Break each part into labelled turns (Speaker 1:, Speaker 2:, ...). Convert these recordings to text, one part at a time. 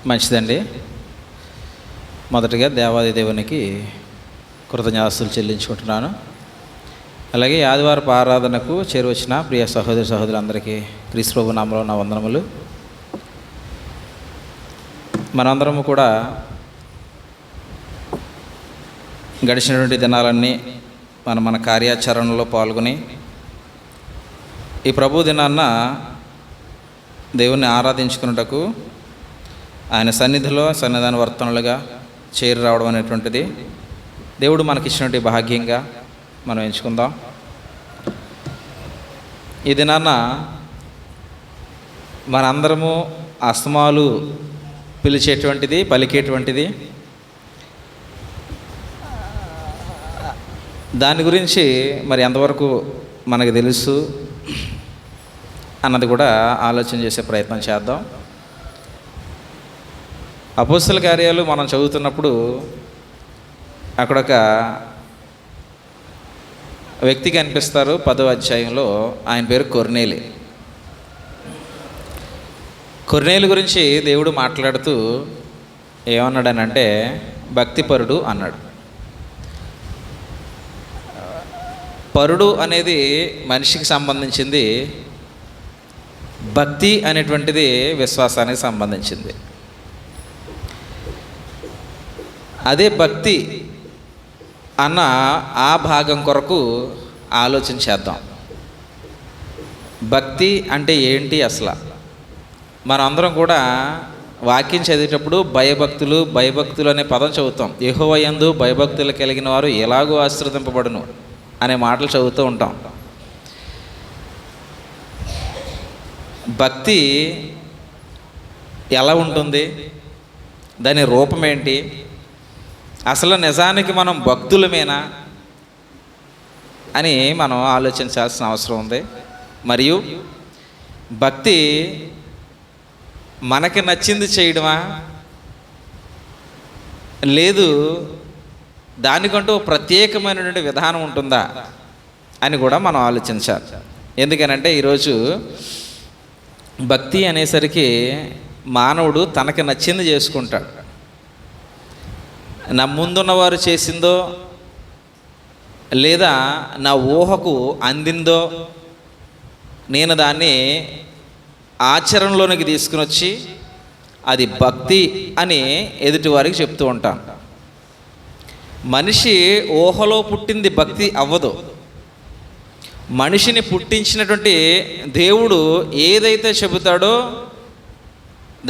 Speaker 1: మంచిదండి. మొదటిగా దేవాది దేవునికి కృతజ్ఞతాస్తులు చెల్లించుకుంటున్నాను. అలాగే ఆదివారపు ఆరాధనకు చేరువచ్చిన ప్రియ సహోదరి సహోదరులందరికీ క్రీస్తు ప్రభు నామములో నా వందనములు. మనందరము కూడా గడిచినటువంటి దినాలన్నీ మన కార్యాచరణలో పాల్గొని ఈ ప్రభు దినాన్న దేవుణ్ణి ఆరాధించుకున్నటకు ఆయన సన్నిధిలో సన్నిధాన వర్తనలుగా చేరి రావడం అనేటువంటిది దేవుడు మనకిచ్చినటువంటి భాగ్యంగా మనం ఎంచుకుందాం. ఈ దినాన్న మనందరము అస్తమాలు పిలిచేటువంటిది, పలికేటువంటిది, దాని గురించి మరి ఎంతవరకు మనకు తెలుసు అన్నది కూడా ఆలోచన చేసే ప్రయత్నం చేద్దాం. అపోస్తల కార్యాలు మనం చదువుతున్నప్పుడు అక్కడ ఒక వ్యక్తి కనిపిస్తారు. 10వ అధ్యాయంలో ఆయన పేరు కొర్నేలి. కొర్నేలి గురించి దేవుడు మాట్లాడుతూ ఏమన్నాడనంటే భక్తిపరుడు అన్నాడు. పరుడు అనేది మనిషికి సంబంధించింది, భక్తి అనేటువంటిది విశ్వాసానికి సంబంధించింది. అదే భక్తి అన్న ఆ భాగం కొరకు ఆలోచన చేద్దాం. భక్తి అంటే ఏంటి అసలు? మనం అందరం కూడా వాక్యం చదివేటప్పుడు భయభక్తులు అనే పదం చదువుతాం. యెహోవా యందు భయభక్తులు కలిగిన వారు ఎలాగో ఆశీర్వదింపబడును అనే మాటలు చదువుతూ ఉంటాం. భక్తి ఎలా ఉంటుంది? దాని రూపం ఏంటి? అసలు నిజానికి మనం భక్తులమేనా అని మనం ఆలోచించాల్సిన అవసరం ఉంది. మరియు భక్తి మనకి నచ్చింది చేయడమా, లేదు దానికంటూ ప్రత్యేకమైనటువంటి విధానం ఉంటుందా అని కూడా మనం ఆలోచించాలి. ఎందుకనంటే ఈరోజు భక్తి అనేసరికి మానవుడు తనకి నచ్చింది చేసుకుంటాడు. నా ముందున్నవారు చేసిందో లేదా నా ఊహకు అందిందో నేను దాన్ని ఆచరణలోనికి తీసుకుని వచ్చి అది భక్తి అని ఎదుటి వారికి చెప్తూ ఉంటాను. మనిషి ఊహలో పుట్టింది భక్తి అవ్వదు. మనిషిని పుట్టించినటువంటి దేవుడు ఏదైతే చెబుతాడో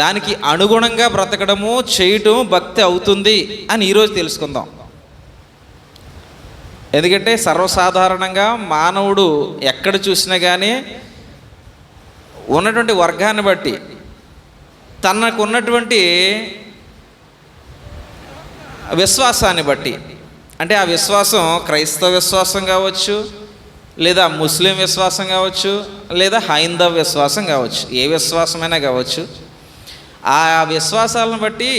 Speaker 1: దానికి అనుగుణంగా బ్రతకడము చేయటం భక్తి అవుతుంది అని ఈరోజు తెలుసుకుందాం. ఎందుకంటే సర్వసాధారణంగా మానవుడు ఎక్కడ చూసినా కానీ ఉన్నటువంటి వర్గాన్ని బట్టి తనకు ఉన్నటువంటి విశ్వాసాన్ని బట్టి, అంటే ఆ విశ్వాసం క్రైస్తవ విశ్వాసం కావచ్చు, లేదా ముస్లిం విశ్వాసం కావచ్చు, లేదా హైందవ విశ్వాసం కావచ్చు, ఏ విశ్వాసమైనా కావచ్చు, ఆ విశ్వాసాలను బట్టి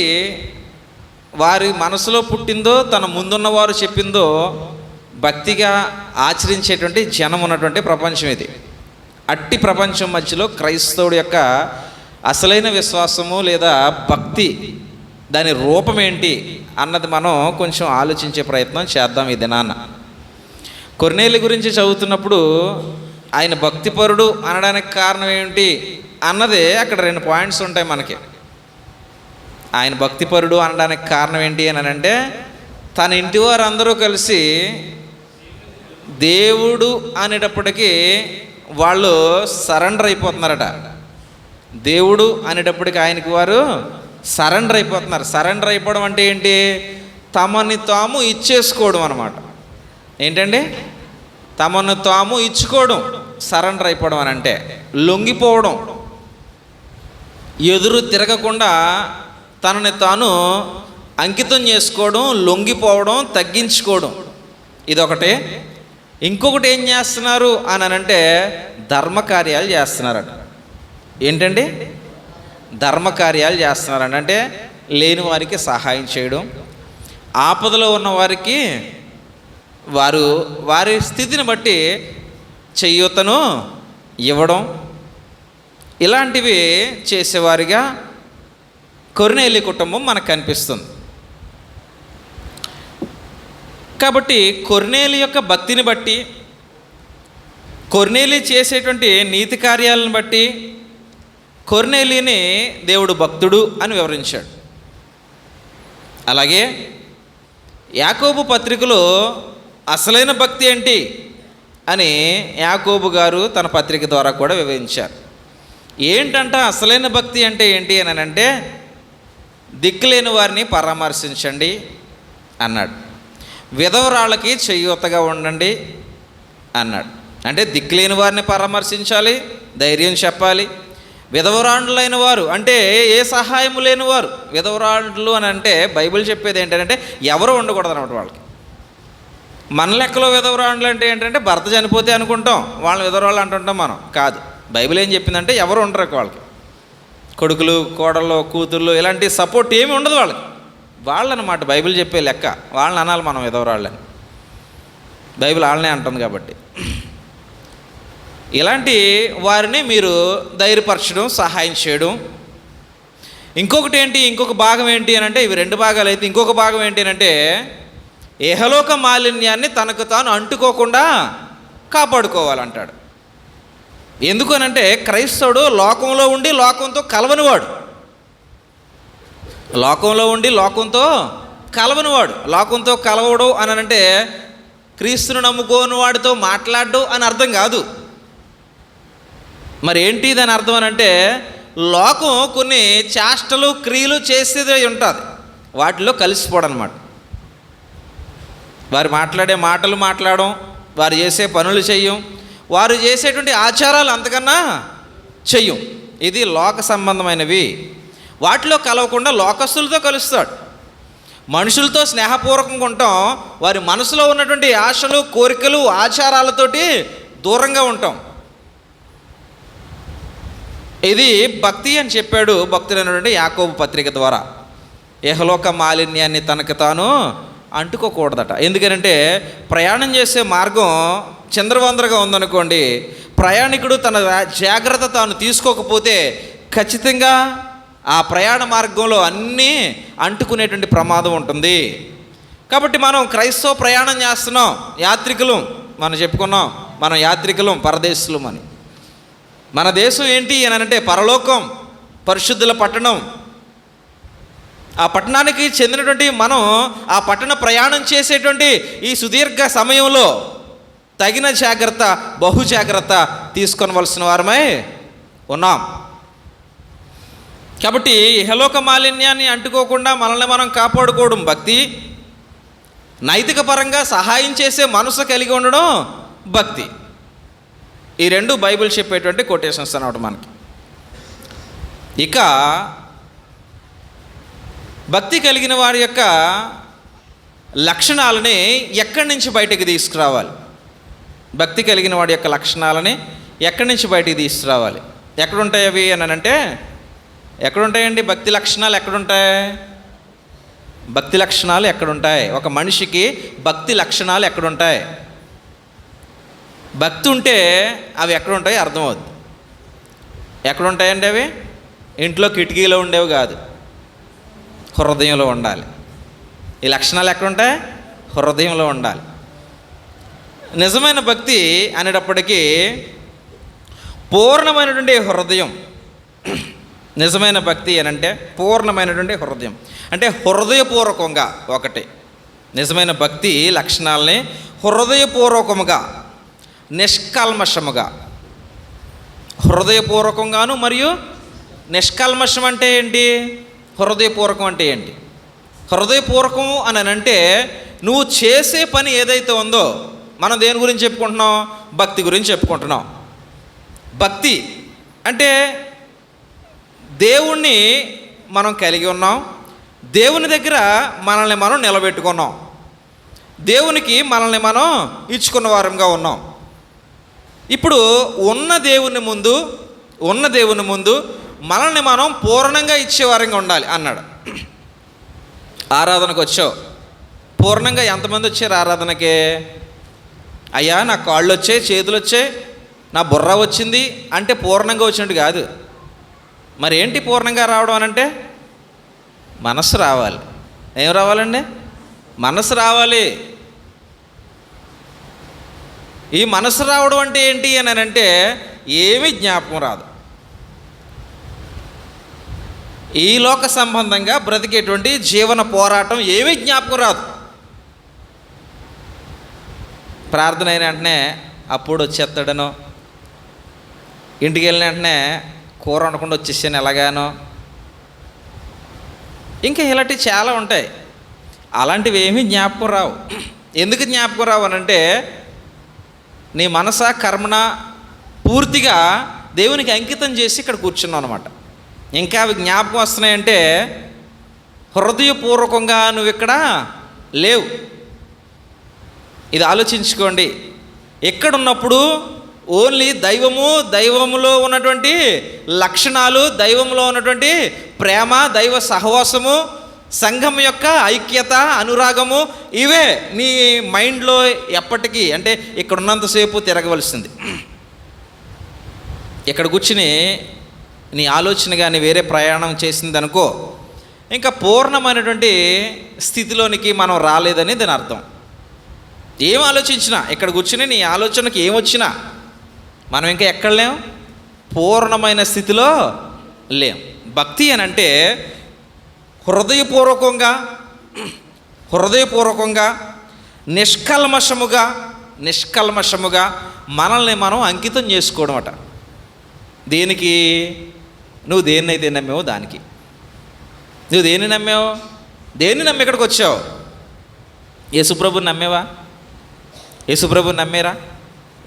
Speaker 1: వారి మనసులో పుట్టిందో తన ముందున్నవారు చెప్పిందో భక్తిగా ఆచరించేటువంటి జనం ఉన్నటువంటి ప్రపంచం ఇది. అట్టి ప్రపంచం మధ్యలో క్రైస్తవుడి యొక్క అసలైన విశ్వాసము లేదా భక్తి దాని రూపం ఏంటి అన్నది మనం కొంచెం ఆలోచించే ప్రయత్నం చేద్దాం ఈ దినాన్న. కొర్నేలి గురించి చదువుతున్నప్పుడు ఆయన భక్తిపరుడు అనడానికి కారణం ఏంటి అన్నది అక్కడ 2 పాయింట్స్ ఉంటాయి మనకి. ఆయన భక్తిపరుడు అనడానికి కారణం ఏంటి అని అంటే తన ఇంటి వారు అందరూ కలిసి దేవుడు అనేటప్పటికీ వాళ్ళు సరెండర్ అయిపోతున్నారట. దేవుడు అనేటప్పటికి ఆయనకి వారు సరెండర్ అయిపోతున్నారు. సరెండర్ అయిపోవడం అంటే ఏంటి? తమని తాము ఇచ్చేసుకోవడం అన్నమాట. ఏంటండి? తమను తాము ఇచ్చుకోవడం సరెండర్ అయిపోవడం అని అంటే లొంగిపోవడం, ఎదురు తిరగకుండా తనని తాను అంకితం చేసుకోవడం, లొంగిపోవడం, తగ్గించుకోవడం, ఇదొకటే. ఇంకొకటి ఏం చేస్తున్నారు అని అంటే ధర్మకార్యాలు చేస్తున్నారట. ఏంటండి? ధర్మకార్యాలు చేస్తున్నారని అంటే లేని వారికి సహాయం చేయడం, ఆపదలో ఉన్న వారికి వారి స్థితిని బట్టి చేయూతను ఇవ్వడం, ఇలాంటివి చేసేవారిగా కొర్నేలి కుటుంబం మనకు కనిపిస్తుంది. కాబట్టి కొర్నేలి యొక్క భక్తిని బట్టి, కొర్నేలి చేసేటువంటి నీతి కార్యాలను బట్టి కొర్నేలిని దేవుడు భక్తుడు అని వివరించాడు. అలాగే యాకోబు పత్రికలో అసలైన భక్తి ఏంటి అని యాకోబు గారు తన పత్రిక ద్వారా కూడా వివరించారు. ఏంటంట అసలైన భక్తి అంటే ఏంటి అని అంటే, దిక్కులేని వారిని పరామర్శించండి అన్నాడు. విధవరాళ్ళకి చేయూతగా ఉండండి అన్నాడు. అంటే దిక్కులేని వారిని పరామర్శించాలి, ధైర్యం చెప్పాలి. విధవరాండ్లైన వారు అంటే ఏ సహాయము లేని వారు. విధవరాండ్లు అని అంటే బైబిల్ చెప్పేది ఏంటంటే ఎవరు ఉండకూడదు అన్నమాట వాళ్ళకి. మన లెక్కలో విధవరాండ్లు అంటే ఏంటంటే భర్త చనిపోతే అనుకుంటాం వాళ్ళని విధవరాళ్ళు అంటుంటాం మనం. కాదు, బైబిల్ ఏం చెప్పిందంటే ఎవరు ఉండరు వాళ్ళకి. కొడుకులు, కోడళ్ళు, కూతుళ్ళు ఇలాంటి సపోర్ట్ ఏమి ఉండదు వాళ్ళకి. వాళ్ళనమాట బైబిల్ చెప్పే లెక్క. వాళ్ళని అనాలి మనం విధవరాళ్ళని. బైబిల్ వాళ్ళనే అంటుంది కాబట్టి. ఇలాంటి వారిని మీరు ధైర్యపరచడం, సహాయం చేయడం. ఇంకొకటి ఏంటి, ఇంకొక భాగం ఏంటి అని అంటే, ఇవి రెండు భాగాలు అయితే ఇంకొక భాగం ఏంటి అని అంటే, ఇహలోక మాలిన్యాన్ని తనకు తాను అంటుకోకుండా కాపాడుకోవాలంటాడు. ఎందుకనంటే క్రైస్తవుడు లోకంలో ఉండి లోకంతో కలవనివాడు. లోకంలో ఉండి లోకంతో కలవనివాడు. లోకంతో కలవడు అని అంటే క్రీస్తును నమ్ముకోని వాడితో మాట్లాడు అని అర్థం కాదు. మరి ఏంటి దాని అర్థం అని అంటే, లోకం కొన్ని చేష్టలు, క్రియలు చేసేది ఉంటుంది, వాటిలో కలిసిపోవడం అనమాట. వారు మాట్లాడే మాటలు మాట్లాడడం, వారు చేసే పనులు చెయ్యం, వారు చేసేటువంటి ఆచారాలు అంతకన్నా చెయ్యం. ఇది లోక సంబంధమైనవి. వాటిలో కలవకుండా లోకస్తులతో కలుస్తాడు. మనుషులతో స్నేహపూర్వకంగా ఉంటాం, వారి మనసులో ఉన్నటువంటి ఆశలు, కోరికలు, ఆచారాలతోటి దూరంగా ఉంటాం. ఇది భక్తి అని చెప్పాడు భక్తుడైనటువంటి యాకోబు పత్రిక ద్వారా. ఇహలోక మాలిన్యాన్ని తనకు తాను అంటుకోకూడదట. ఎందుకంటే ప్రయాణం చేసే మార్గం చిందరవందరగా ఉందనుకోండి, ప్రయాణికుడు తన జాగ్రత్త తాను తీసుకోకపోతే ఖచ్చితంగా ఆ ప్రయాణ మార్గంలో అన్నీ అంటుకునేటువంటి ప్రమాదం ఉంటుంది. కాబట్టి మనం క్రైస్తవ ప్రయాణం చేస్తున్నాం, యాత్రికులం. మనం చెప్పుకున్నాం, మనం యాత్రికులం, పరదేశులం అని. మన దేశం ఏంటి అని అంటే పరలోకం, పరిశుద్ధుల పట్టణం. ఆ పట్టణానికి చెందినటువంటి మనం ఆ పట్టణ ప్రయాణం చేసేటువంటి ఈ సుదీర్ఘ సమయంలో తగిన జాగ్రత్త, బహు జాగ్రత్త తీసుకొనవలసిన వారమై ఉన్నాం. కాబట్టి ఇహలోక మాలిన్యాన్ని అంటుకోకుండా మనల్ని మనం కాపాడుకోవడం భక్తి. నైతిక పరంగా సహాయం చేసే మనసు కలిగి ఉండడం భక్తి. ఈ రెండు బైబిల్ చెప్పేటువంటి కొటేషన్స్ అన్నమాట మనకి. ఇక భక్తి కలిగిన వారి యొక్క లక్షణాలని ఎక్కడి నుంచి బయటకు తీసుకురావాలి? భక్తి కలిగిన వాడి యొక్క లక్షణాలని ఎక్కడి నుంచి బయటకు తీసుకురావాలి? ఎక్కడుంటాయి అవి అని అంటే, ఎక్కడుంటాయండి భక్తి లక్షణాలు? ఎక్కడుంటాయి భక్తి లక్షణాలు? ఎక్కడుంటాయి? ఒక మనిషికి భక్తి లక్షణాలు ఎక్కడుంటాయి? భక్తి ఉంటే అవి ఎక్కడుంటాయి అర్థమవుద్ది. ఎక్కడుంటాయండి అవి? ఇంట్లో కిటికీలో ఉండేవి కాదు, హృదయంలో ఉండాలి. ఈ లక్షణాలు ఎక్కడుంటాయి? హృదయంలో ఉండాలి. నిజమైన భక్తి అనేటప్పటికీ పూర్ణమైనటువంటి హృదయం. నిజమైన భక్తి అని అంటే పూర్ణమైనటువంటి హృదయం, అంటే హృదయపూర్వకంగా. ఒకటి నిజమైన భక్తి లక్షణాలని హృదయపూర్వకముగా, నిష్కల్మషముగా. హృదయపూర్వకంగాను మరియు నిష్కల్మషం అంటే ఏంటి? హృదయపూర్వకం అంటే ఏంటి? హృదయపూర్వకము అని అంటే నువ్వు చేసే పని ఏదైతే ఉందో, మనం దేని గురించి చెప్పుకుంటున్నాం? భక్తి గురించి చెప్పుకుంటున్నాం. భక్తి అంటే దేవుణ్ణి మనం కలిగి ఉన్నాం, దేవుని దగ్గర మనల్ని మనం నిలబెట్టుకున్నాం, దేవునికి మనల్ని మనం ఇచ్చుకున్న వారంగా ఉన్నాం. ఇప్పుడు ఉన్న దేవుని ముందు మనల్ని మనం పూర్ణంగా ఇచ్చేవారంగా ఉండాలి అన్నాడు. ఆరాధనకు వచ్చావు, పూర్ణంగా ఎంతమంది వచ్చారు ఆరాధనకే? అయ్యా నా కాళ్ళు వచ్చాయి, చేతులు వచ్చాయి, నా బుర్ర వచ్చింది అంటే పూర్ణంగా వచ్చినట్టు కాదు. మరి ఏంటి పూర్ణంగా రావడం అనంటే? మనసు రావాలి. ఏం రావాలండి? మనసు రావాలి. ఈ మనసు రావడం అంటే ఏంటి అని అంటే ఏమీ జ్ఞాపకం రాదు. ఈ లోక సంబంధంగా బ్రతికేటువంటి జీవన పోరాటం ఏమీ జ్ఞాపకం రాదు. ప్రార్థన అయిన వెంటనే అప్పుడు వచ్చేస్తాడనో, ఇంటికి వెళ్ళిన వెంటనే కూర వండకుండా వచ్చేసాను ఎలాగానో, ఇంకా ఇలాంటివి చాలా ఉంటాయి. అలాంటివి ఏమీ జ్ఞాపకం రావు. ఎందుకు జ్ఞాపకం రావు అనంటే నీ మనస కర్మణ పూర్తిగా దేవునికి అంకితం చేసి ఇక్కడ కూర్చున్నావు అనమాట. ఇంకా అవి జ్ఞాపకం వస్తున్నాయంటే హృదయపూర్వకంగా నువ్వు ఇక్కడ లేవు. ఇది ఆలోచించుకోండి. ఎక్కడున్నప్పుడు ఓన్లీ దైవములో ఉన్నటువంటి లక్షణాలు, దైవంలో ఉన్నటువంటి ప్రేమ, దైవ సహవాసము, సంఘం యొక్క ఐక్యత, అనురాగము, ఇవే నీ మైండ్లో ఎప్పటికీ, అంటే ఇక్కడ ఉన్నంతసేపు తిరగవలసింది. ఇక్కడ కూర్చుని నీ ఆలోచన కానీ వేరే ప్రయాణం చేసిందనుకో, ఇంకా పూర్ణమైనటువంటి స్థితిలోనికి మనం రాలేదని దాని అర్థం. ఏం ఆలోచించినా, ఇక్కడ కూర్చుని నీ ఆలోచనకి ఏమొచ్చినా మనం ఇంకా ఎక్కడ లేం, పూర్ణమైన స్థితిలో లేం. భక్తి అని అంటే హృదయపూర్వకంగా నిష్కల్మషముగా మనల్ని మనం అంకితం చేసుకోవడం అట. దేనికి? నువ్వు దేన్నైతే నమ్మావో దానికి. నువ్వు దేన్ని నమ్మావు? దేన్ని నమ్మి ఇక్కడికి వచ్చావు? యేసుప్రభుని నమ్మేవా? యేసుప్రభుని నమ్మేరా?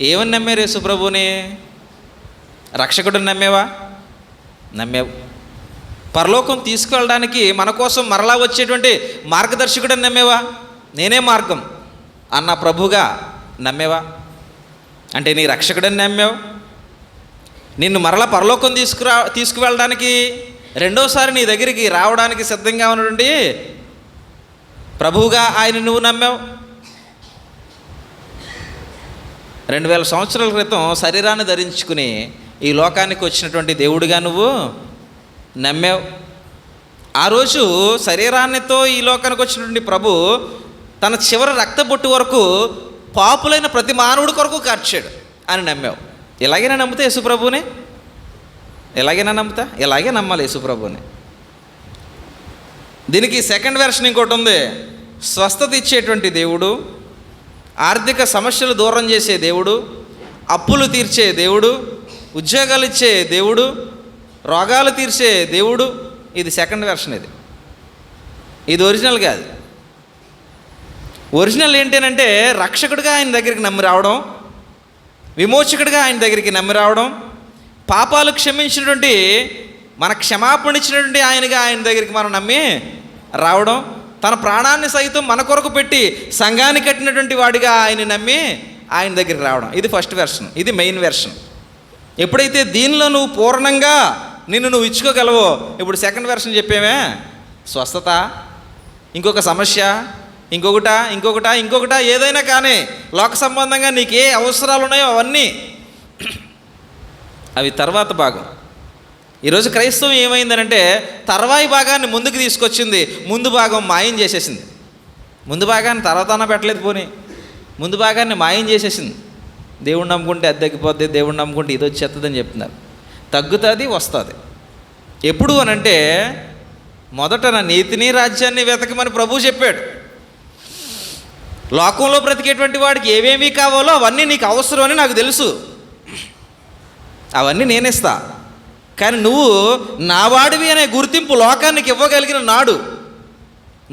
Speaker 1: ఏమని నమ్మారు యేసుప్రభుని? రక్షకుడిని నమ్మేవా? నమ్మేవు. పరలోకం తీసుకువెళ్ళడానికి మన కోసం మరలా వచ్చేటువంటి మార్గదర్శకుడిని నమ్మేవా? నేనే మార్గం అన్న ప్రభుగా నమ్మేవా? అంటే నీ రక్షకుడిని నమ్మావు. నిన్ను మరలా పరలోకం తీసుకువెళ్ళడానికి, రెండోసారి నీ దగ్గరికి రావడానికి సిద్ధంగా ఉన్నటువంటి ప్రభువుగా ఆయన నువ్వు నమ్మావు. 2000 సంవత్సరాల క్రితం శరీరాన్ని ధరించుకుని ఈ లోకానికి వచ్చినటువంటి దేవుడిగా నువ్వు నమ్మావు. ఆ రోజు శరీరాన్నితో ఈ లోకానికి వచ్చినటువంటి ప్రభు తన చివరి రక్తబొట్టు వరకు పాపులైన ప్రతి మానవుడి కొరకు కార్చాడు అని నమ్మావు. ఎలాగైనా నమ్ముతా యేసుప్రభుని? ఎలాగైనా నమ్ముతా? ఎలాగే నమ్మాలి యేసుప్రభుని. దీనికి సెకండ్ వెర్షన్ ఇంకోటి ఉంది. స్వస్థత ఇచ్చేటువంటి దేవుడు, ఆర్థిక సమస్యలు దూరం చేసే దేవుడు, అప్పులు తీర్చే దేవుడు, ఉద్యోగాలు ఇచ్చే దేవుడు, రోగాలు తీర్చే దేవుడు. ఇది సెకండ్ వెర్షన్. ఇది ఒరిజినల్ కాదు. ఒరిజినల్ ఏంటంటే రక్షకుడిగా ఆయన దగ్గరికి నమ్మి రావడం, విమోచకుడిగా ఆయన దగ్గరికి నమ్మి రావడం, పాపాలు క్షమించినటువంటి, మన క్షమాపణ ఇచ్చినటువంటి ఆయన దగ్గరికి మనం నమ్మి రావడం, తన ప్రాణాన్ని సైతం మన కొరకు పెట్టి సంఘాన్ని కట్టినటువంటి వాడిగా ఆయన నమ్మి ఆయన దగ్గరికి రావడం. ఇది ఫస్ట్ వెర్షన్. ఇది మెయిన్ వెర్షన్. ఎప్పుడైతే దీనిలో నువ్వు పూర్ణంగా నువ్వు ఇచ్చుకోగలవో, ఇప్పుడు సెకండ్ వెర్షన్ చెప్పేమే, స్వస్థత, ఇంకొక సమస్య, ఇంకొకట ఏదైనా కానీ లోక సంబంధంగా నీకు ఏ అవసరాలు ఉన్నాయో అవన్నీ అవి తర్వాత భాగం. ఈరోజు క్రైస్తవం ఏమైందనంటే తర్వాయి భాగాన్ని ముందుకు తీసుకొచ్చింది, ముందు భాగం మాయం చేసేసింది. ముందు భాగాన్ని తర్వాత పెట్టలేదు, పోనీ ముందు భాగాన్ని మాయం చేసేసింది. దేవుణ్ణి నమ్ముకుంటే అది తగ్గిపోద్ది, దేవుణ్ణి నమ్ముకుంటే ఇది వచ్చేస్తుందని చెప్తున్నారు. తగ్గుతుంది, వస్తుంది. ఎప్పుడు అనంటే మొదట నా నీతిని రాజ్యాన్ని వెతకమని ప్రభువు చెప్పాడు. లోకంలో బ్రతికేటువంటి వాడికి ఏమేమీ కావాలో అవన్నీ నీకు అవసరం అని నాకు తెలుసు, అవన్నీ నేనిస్తా. కానీ నువ్వు నావాడివి అనే గుర్తింపు లోకానికి ఇవ్వగలిగిన నాడు,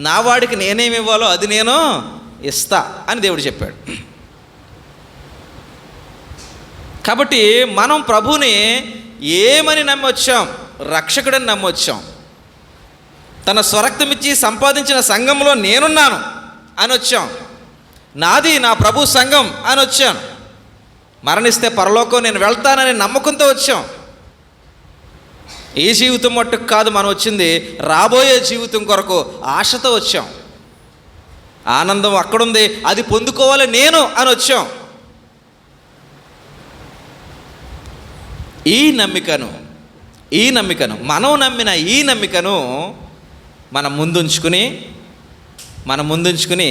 Speaker 1: నావాడికి నేనేమి ఇవ్వాలో అది నేను ఇస్తా అని దేవుడు చెప్పాడు. కాబట్టి మనం ప్రభుని ఏమని నమ్మొచ్చాం? రక్షకుడని నమ్మొచ్చాం. తన స్వరక్తమిచ్చి సంపాదించిన సంఘంలో నేనున్నాను అని వచ్చాం. నాది నా ప్రభు సంఘం అని వచ్చాను. మరణిస్తే పరలోకం నేను వెళ్తానని నమ్మకంతో వచ్చాం. ఈ జీవితం మట్టుకు కాదు మనం వచ్చింది, రాబోయే జీవితం కొరకు ఆశతో వచ్చాం. ఆనందం అక్కడుంది, అది పొందుకోవాలి నేను అని వచ్చాం. ఈ నమ్మికను మనం నమ్మిన ఈ నమ్మికను మనం ముందుంచుకుని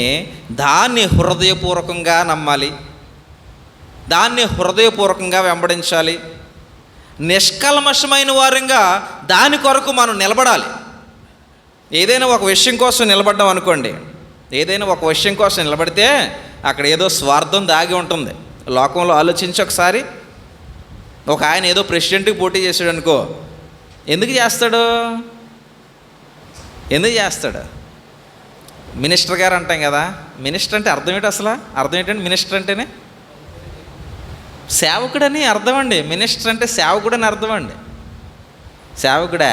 Speaker 1: దాన్ని హృదయపూర్వకంగా నమ్మాలి, దాన్ని హృదయపూర్వకంగా వెంబడించాలి. నిష్కల్మషమైన వారంగా దాని కొరకు మనం నిలబడాలి. ఏదైనా ఒక విషయం కోసం నిలబడ్డాం అనుకోండి, ఏదైనా ఒక విషయం కోసం నిలబడితే అక్కడ ఏదో స్వార్థం దాగి ఉంటుంది. లోకంలో ఆలోచించి ఒకసారి, ఒక ఆయన ఏదో ప్రెసిడెంట్కి పోటీ చేశాడు అనుకో, ఎందుకు చేస్తాడు? మినిస్టర్ గారు అంటాం కదా, మినిస్టర్ అంటే అర్థం ఏంటి? అర్థం ఏంటంటే మినిస్టర్ అంటేనే సేవకుడని అర్థం అండి. మినిస్టర్ అంటే సేవకుడని అర్థం అండి. సేవకుడా?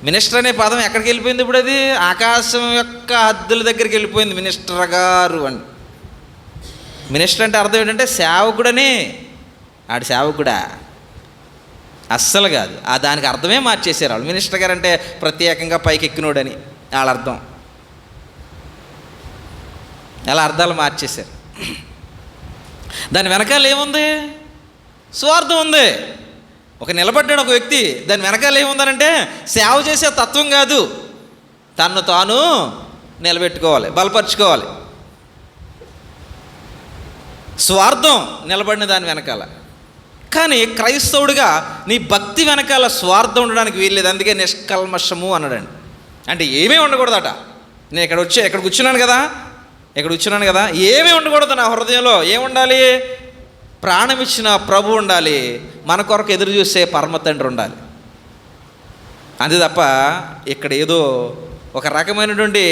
Speaker 1: మినిస్టర్ అనే పదం ఎక్కడికి వెళ్ళిపోయింది ఇప్పుడు? అది ఆకాశం యొక్క హద్దుల దగ్గరికి వెళ్ళిపోయింది. మినిస్టర్ గారు అని. మినిస్టర్ అంటే అర్థం ఏంటంటే సేవకుడని. ఆడు సేవకుడా? అస్సలు కాదు. దానికి అర్థమే మార్చేసారు వాళ్ళు. మినిస్టర్ గారు అంటే ప్రత్యేకంగా పైకి ఎక్కినోడని వాళ్ళ అర్థం. అలా అర్థాలు మార్చేశారు. దాని వెనకాల ఏముంది? స్వార్థం ఉంది. ఒక నిలబడ్డాడు ఒక వ్యక్తి, దాని వెనకాల ఏముందనంటే సేవ చేసే తత్వం కాదు, తన్ను తాను నిలబెట్టుకోవాలి, బలపరుచుకోవాలి. స్వార్థం నిలబడిన దాని వెనకాల. కానీ క్రైస్తవుడిగా నీ భక్తి వెనకాల స్వార్థం ఉండడానికి వీల్లేదు. అందుకే నిష్కల్మషము అన్నాడండి. అంటే ఏమీ ఉండకూడదట. నేను ఇక్కడ కూర్చున్నాను కదా, ఏమీ ఉండకూడదు నా హృదయంలో. ఏముండాలి? ప్రాణం ఇచ్చిన ప్రభు ఉండాలి, మన కొరకు ఎదురు చూసే పరమ తండ్రి ఉండాలి. అంతే తప్ప ఇక్కడ ఏదో ఒక రకమైనటువంటి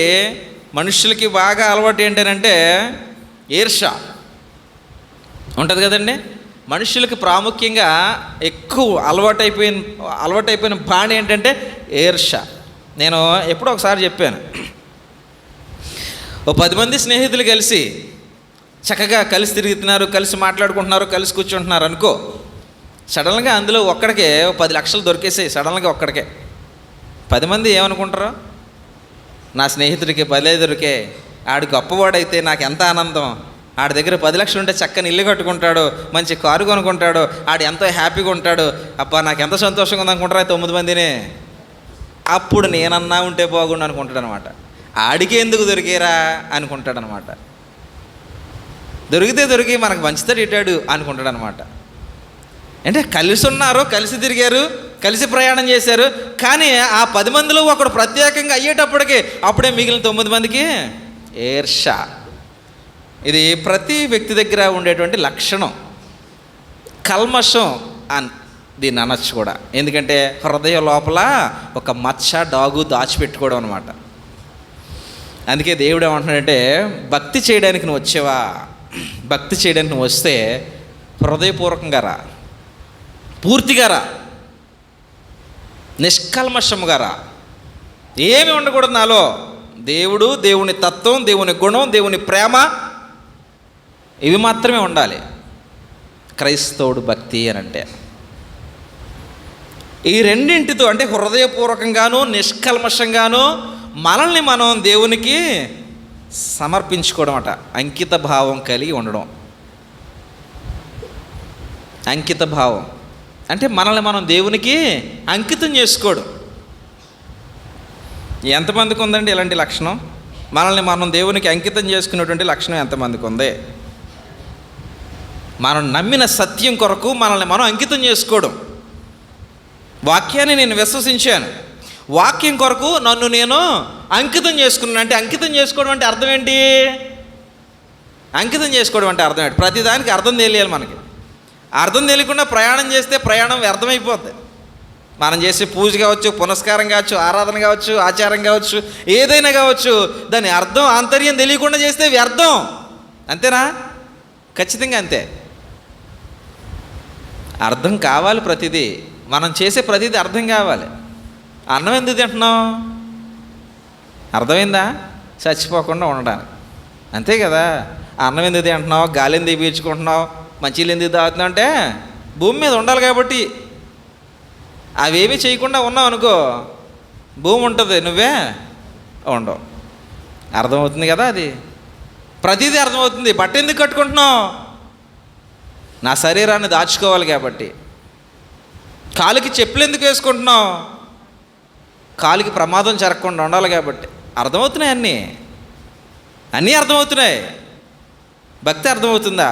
Speaker 1: మనుషులకి బాగా అలవాటు ఏంటంటే ఈర్ష్య ఉంటుంది కదండి. మనుషులకి ప్రాముఖ్యంగా ఎక్కువ అలవాటైపోయిన బాణి ఏంటంటే ఈర్ష్య. నేను ఎప్పుడో ఒకసారి చెప్పాను, 10 మంది స్నేహితులు కలిసి చక్కగా కలిసి తిరుగుతున్నారు, కలిసి మాట్లాడుకుంటున్నారు, కలిసి కూర్చుంటున్నారు అనుకో. సడన్గా అందులో ఒక్కడికే 10 లక్షలు దొరికేసాయి. సడన్గా ఒక్కడికే 10 మంది ఏమనుకుంటారు? నా స్నేహితుడికి 10 దొరికే, ఆడు గొప్పవాడైతే నాకు ఎంత ఆనందం, ఆడి దగ్గర 10 లక్షలు ఉంటే చక్కని ఇల్లు కట్టుకుంటాడు, మంచి కారు కొనుక్కుంటాడు, ఆడు ఎంతో హ్యాపీగా ఉంటాడు, అబ్బా నాకు ఎంత సంతోషంగా ఉందనుకుంటారా 9 మందిని. అప్పుడు నేనన్నా ఉంటే బాగుండు అనుకుంటాడు అనమాట. ఆడికి ఎందుకు దొరికేరా అనుకుంటాడు అనమాట. దొరికి మనకు మంచితడు ఇటాడు అనుకుంటాడు అనమాట. అంటే కలిసి ఉన్నారు, కలిసి తిరిగారు, కలిసి ప్రయాణం చేశారు, కానీ ఆ 10 మందిలో ఒకడు ప్రత్యేకంగా అయ్యేటప్పటికి అప్పుడే మిగిలిన 9 మందికి ఈర్ష్య. ఇది ప్రతి వ్యక్తి దగ్గర ఉండేటువంటి లక్షణం. కల్మషం అని దీన్ని అనొచ్చు కూడా. ఎందుకంటే హృదయం లోపల ఒక మచ్చ డాగు దాచిపెట్టుకోవడం అనమాట. అందుకే దేవుడు ఏమంటున్నాడంటే, భక్తి చేయడానికి నువ్వు వచ్చావా? భక్తి చేయడానికి నువ్వు వస్తే హృదయపూర్వకంగా రా, పూర్తిగా రా, నిష్కల్మషంగా రా. ఏమి ఉండకూడదు నాలో. దేవుడు, దేవుని తత్వం, దేవుని గుణం, దేవుని ప్రేమ, ఇవి మాత్రమే ఉండాలి క్రైస్తవుడు భక్తి అని అంటే. ఈ రెండింటితో అంటే హృదయపూర్వకంగాను నిష్కల్మషంగాను మనల్ని మనం దేవునికి సమర్పించుకోవడం అట. అంకిత భావం కలిగి ఉండడం. అంకిత భావం అంటే మనల్ని మనం దేవునికి అంకితం చేసుకోవడం. ఎంతమందికి ఉందండి ఇలాంటి లక్షణం? మనల్ని మనం దేవునికి అంకితం చేసుకునేటువంటి లక్షణం ఎంతమందికి ఉంది? మనం నమ్మిన సత్యం కొరకు మనల్ని మనం అంకితం చేసుకోవడం. వాక్యాన్ని నేను విశ్వసించాను, వాక్యం కొరకు నన్ను నేను అంకితం చేసుకున్నాను. అంటే అంకితం చేసుకోవడం అంటే అర్థం ఏంటి? అంకితం చేసుకోవడం అంటే అర్థం ఏంటి? ప్రతిదానికి అర్థం తెలియాలి మనకి. అర్థం తెలియకుండా ప్రయాణం చేస్తే ప్రయాణం వ్యర్థమైపోద్ది. మనం చేసే పూజ కావచ్చు, పునస్కారం కావచ్చు, ఆరాధన కావచ్చు, ఆచారం కావచ్చు, ఏదైనా కావచ్చు, దాని అర్థం ఆంతర్యం తెలియకుండా చేస్తే వ్యర్థం. అంతేనా? ఖచ్చితంగా అంతే. అర్థం కావాలి ప్రతిదీ. మనం చేసే ప్రతిదీ అర్థం కావాలి. అన్నం ఎందుకు తింటున్నాం? అర్థమైందా? చచ్చిపోకుండా ఉండడానికి. అంతే కదా. అన్నం ఎందుకు తింటున్నావు, గాలి ఎందుకు పీల్చుకుంటున్నావు, మంచిలు ఎందుకు తాగుతున్నావు అంటే భూమి మీద ఉండాలి కాబట్టి. అవేమీ చేయకుండా ఉన్నావు అనుకో, భూమి ఉంటుంది, నువ్వే ఉండవు. అర్థమవుతుంది కదా. అది ప్రతిదీ అర్థమవుతుంది. బట్ట ఎందుకు కట్టుకుంటున్నావు? నా శరీరాన్ని దాచుకోవాలి కాబట్టి. కాలుకి చెప్పులు ఎందుకు వేసుకుంటున్నావు? కాలికి ప్రమాదం జరగకుండా ఉండాలి కాబట్టి. అర్థమవుతున్నాయి అన్నీ అర్థమవుతున్నాయి. భక్తి అర్థమవుతుందా?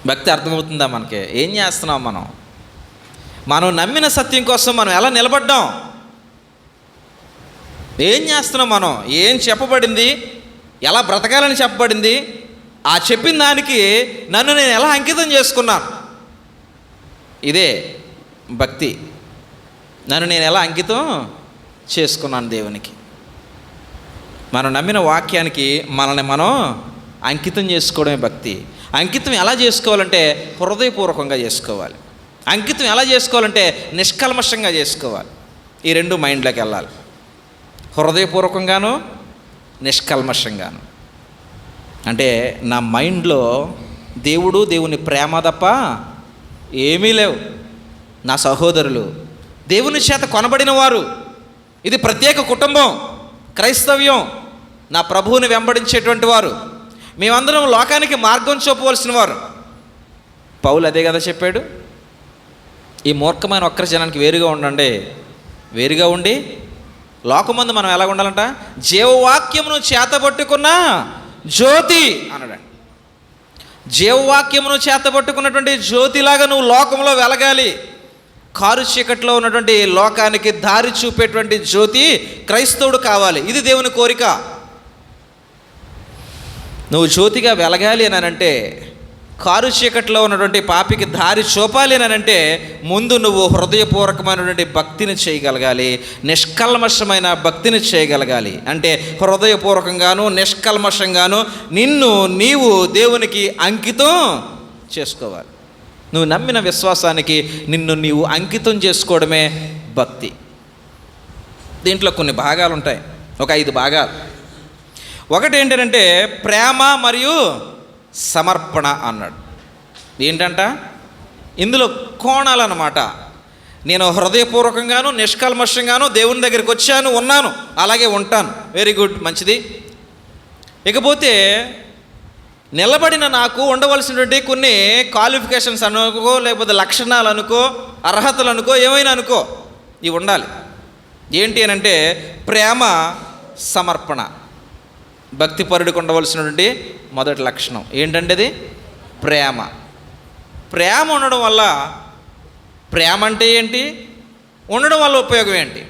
Speaker 1: భక్తి అర్థమవుతుందా మనకి? ఏం చేస్తున్నాం మనం నమ్మిన సత్యం కోసం మనం ఎలా నిలబడ్డాం? ఏం చేస్తున్నాం? మనం ఏం చెప్పబడింది, ఎలా బ్రతకాలని చెప్పబడింది, ఆ చెప్పిన దానికి నన్ను నేను ఎలా అంకితం చేసుకున్నాను? ఇదే భక్తి. నన్ను నేను ఎలా అంకితం చేసుకున్నాను దేవునికి. మనం నమ్మిన వాక్యానికి మనల్ని మనం అంకితం చేసుకోవడమే భక్తి. అంకితం ఎలా చేసుకోవాలంటే హృదయపూర్వకంగా చేసుకోవాలి. అంకితం ఎలా చేసుకోవాలంటే నిష్కల్మషంగా చేసుకోవాలి. ఈ రెండు మైండ్లోకి వెళ్ళాలి. హృదయపూర్వకంగాను నిష్కల్మషంగాను. అంటే నా మైండ్లో దేవుడు, దేవుని ప్రేమ తప్ప ఏమీ లేవు. నా సహోదరులు దేవుని చేత కొనబడిన వారు. ఇది ప్రత్యేక కుటుంబం, క్రైస్తవ్యం. నా ప్రభువుని వెంబడించేటువంటి వారు. మేమందరం లోకానికి మార్గం చూపవలసిన వారు. పౌలు అదే కదా చెప్పాడు. ఈ మూర్ఖమైన ఒక్కరి జనానికి వేరుగా ఉండండి, వేరుగా ఉండి లోకమందు మనం ఎలా ఉండాలంట? జీవవాక్యమును చేతబట్టుకున్న జ్యోతి అన్నాడు. జీవవాక్యమును చేతబట్టుకున్నటువంటి జ్యోతిలాగా నువ్వు లోకంలో వెలగాలి. కారు చీకట్లో ఉన్నటువంటి లోకానికి దారి చూపేటువంటి జ్యోతి క్రైస్తవుడు కావాలి. ఇది దేవుని కోరిక. నువ్వు జ్యోతిగా వెలగాలి అని అంటే, కారు చీకట్లో ఉన్నటువంటి పాపికి దారి చూపాలి అని అంటే, ముందు నువ్వు హృదయపూర్వకమైనటువంటి భక్తిని చేయగలగాలి, నిష్కల్మషమైన భక్తిని చేయగలగాలి. అంటే హృదయపూర్వకంగాను నిష్కల్మషంగాను నిన్ను నీవు దేవునికి అంకితం చేసుకోవాలి. నువ్వు నమ్మిన విశ్వాసానికి నిన్ను నీవు అంకితం చేసుకోవడమే భక్తి. దీంట్లో కొన్ని భాగాలు ఉంటాయి, ఒక 5 భాగాలు. ఒకటి ఏంటంటే ప్రేమ మరియు సమర్పణ అన్నాడు. ఏంటంట? ఇందులో కోణాలు అన్నమాట. నేను హృదయపూర్వకంగాను నిష్కల్మషంగాను దేవుని దగ్గరికి వచ్చాను, ఉన్నాను, అలాగే ఉంటాను. వెరీ గుడ్, మంచిది. ఇకపోతే నిలబడిన నాకు ఉండవలసినటువంటి కొన్ని క్వాలిఫికేషన్స్ అనుకో, లేకపోతే లక్షణాలు అనుకో, అర్హతలు అనుకో, ఏమైనా అనుకో, ఇవి ఉండాలి. ఏంటి అని అంటే ప్రేమ, సమర్పణ. భక్తిపరుడికి ఉండవలసినటువంటి మొదటి లక్షణం ఏంటంటే అది ప్రేమ. ప్రేమ ఉండడం వల్ల, ప్రేమ అంటే ఏంటి, ఉండడం వల్ల ఉపయోగం ఏంటి?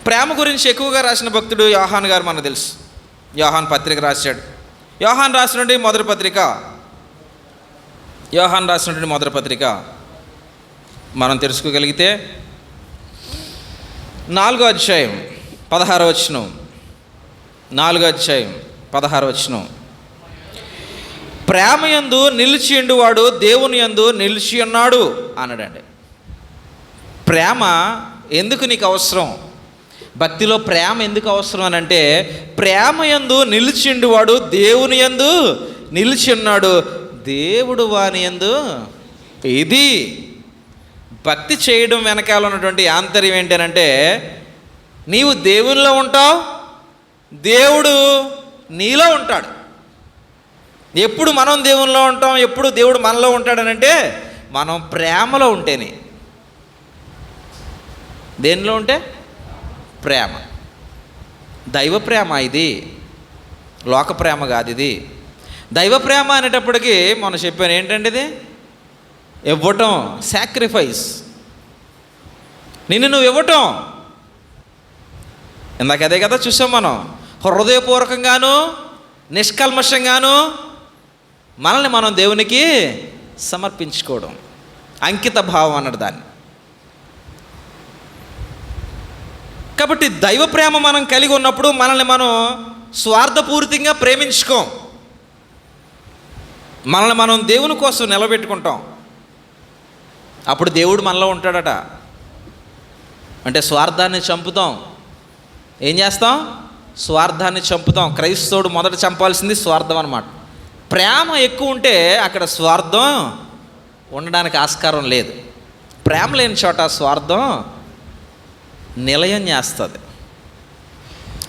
Speaker 1: ప్రేమ గురించి ఎక్కువగా రాసిన భక్తుడు యోహాన్ గారు మనకు తెలుసు. యోహాన్ పత్రిక రాశాడు. యోహాన్ రాసినటువంటి మొదటి పత్రిక మనం తెలుసుకోగలిగితే 4వ అధ్యాయం 16వ వచనం. 4వ అధ్యాయం 16వ వచనం. ప్రేమయందు నిలిచియుండు వాడు దేవుని యందు నిలిచి ఉన్నాడు అన్నాడండి. ప్రేమ ఎందుకు నీకు అవసరం? భక్తిలో ప్రేమ ఎందుకు అవసరం అని అంటే, ప్రేమయందు నిలిచిండు వాడు దేవుని యందు నిలిచి ఉన్నాడు, దేవుడు వాని యందు. ఇది భక్తి చేయడం వెనకాల ఉన్నటువంటి ఆంతర్యం ఏంటంటే, నీవు దేవునిలో ఉంటావు, దేవుడు నీలో ఉంటాడు. ఎప్పుడు మనం దేవునిలో ఉంటాం, ఎప్పుడు దేవుడు మనలో ఉంటాడనంటే మనం ప్రేమలో ఉంటేనే. దేనిలో ఉంటే? ప్రేమ. దైవ ప్రేమ ఇది, లోక ప్రేమ కాదు ఇది. దైవ ప్రేమ అనేటప్పటికీ మనం చెప్పాను ఏంటంటే ఇది ఇవ్వటం, సాక్రిఫైస్. నిన్ను నువ్వు ఇవ్వటం. ఇందాక అదే కదా చూసాం మనం. హృదయపూర్వకంగాను నిష్కల్మషంగాను మనల్ని మనం దేవునికి సమర్పించుకోవడం, అంకిత భావం అన్నది దాన్ని. కాబట్టి దైవ ప్రేమ మనం కలిగి ఉన్నప్పుడు మనల్ని మనం స్వార్థపూరితంగా ప్రేమించుకోం. మనల్ని మనం దేవుని కోసం నిలబెట్టుకుంటాం. అప్పుడు దేవుడు మనలో ఉంటాడట. అంటే స్వార్థాన్ని చంపుతాం. ఏం చేస్తాం? స్వార్థాన్ని చంపుతాం. క్రైస్తవుడు మొదట చంపాల్సింది స్వార్థం అన్నమాట. ప్రేమ ఎక్కువ ఉంటే అక్కడ స్వార్థం ఉండడానికి ఆస్కారం లేదు. ప్రేమ లేని చోట స్వార్థం నిలయం చేస్తుంది.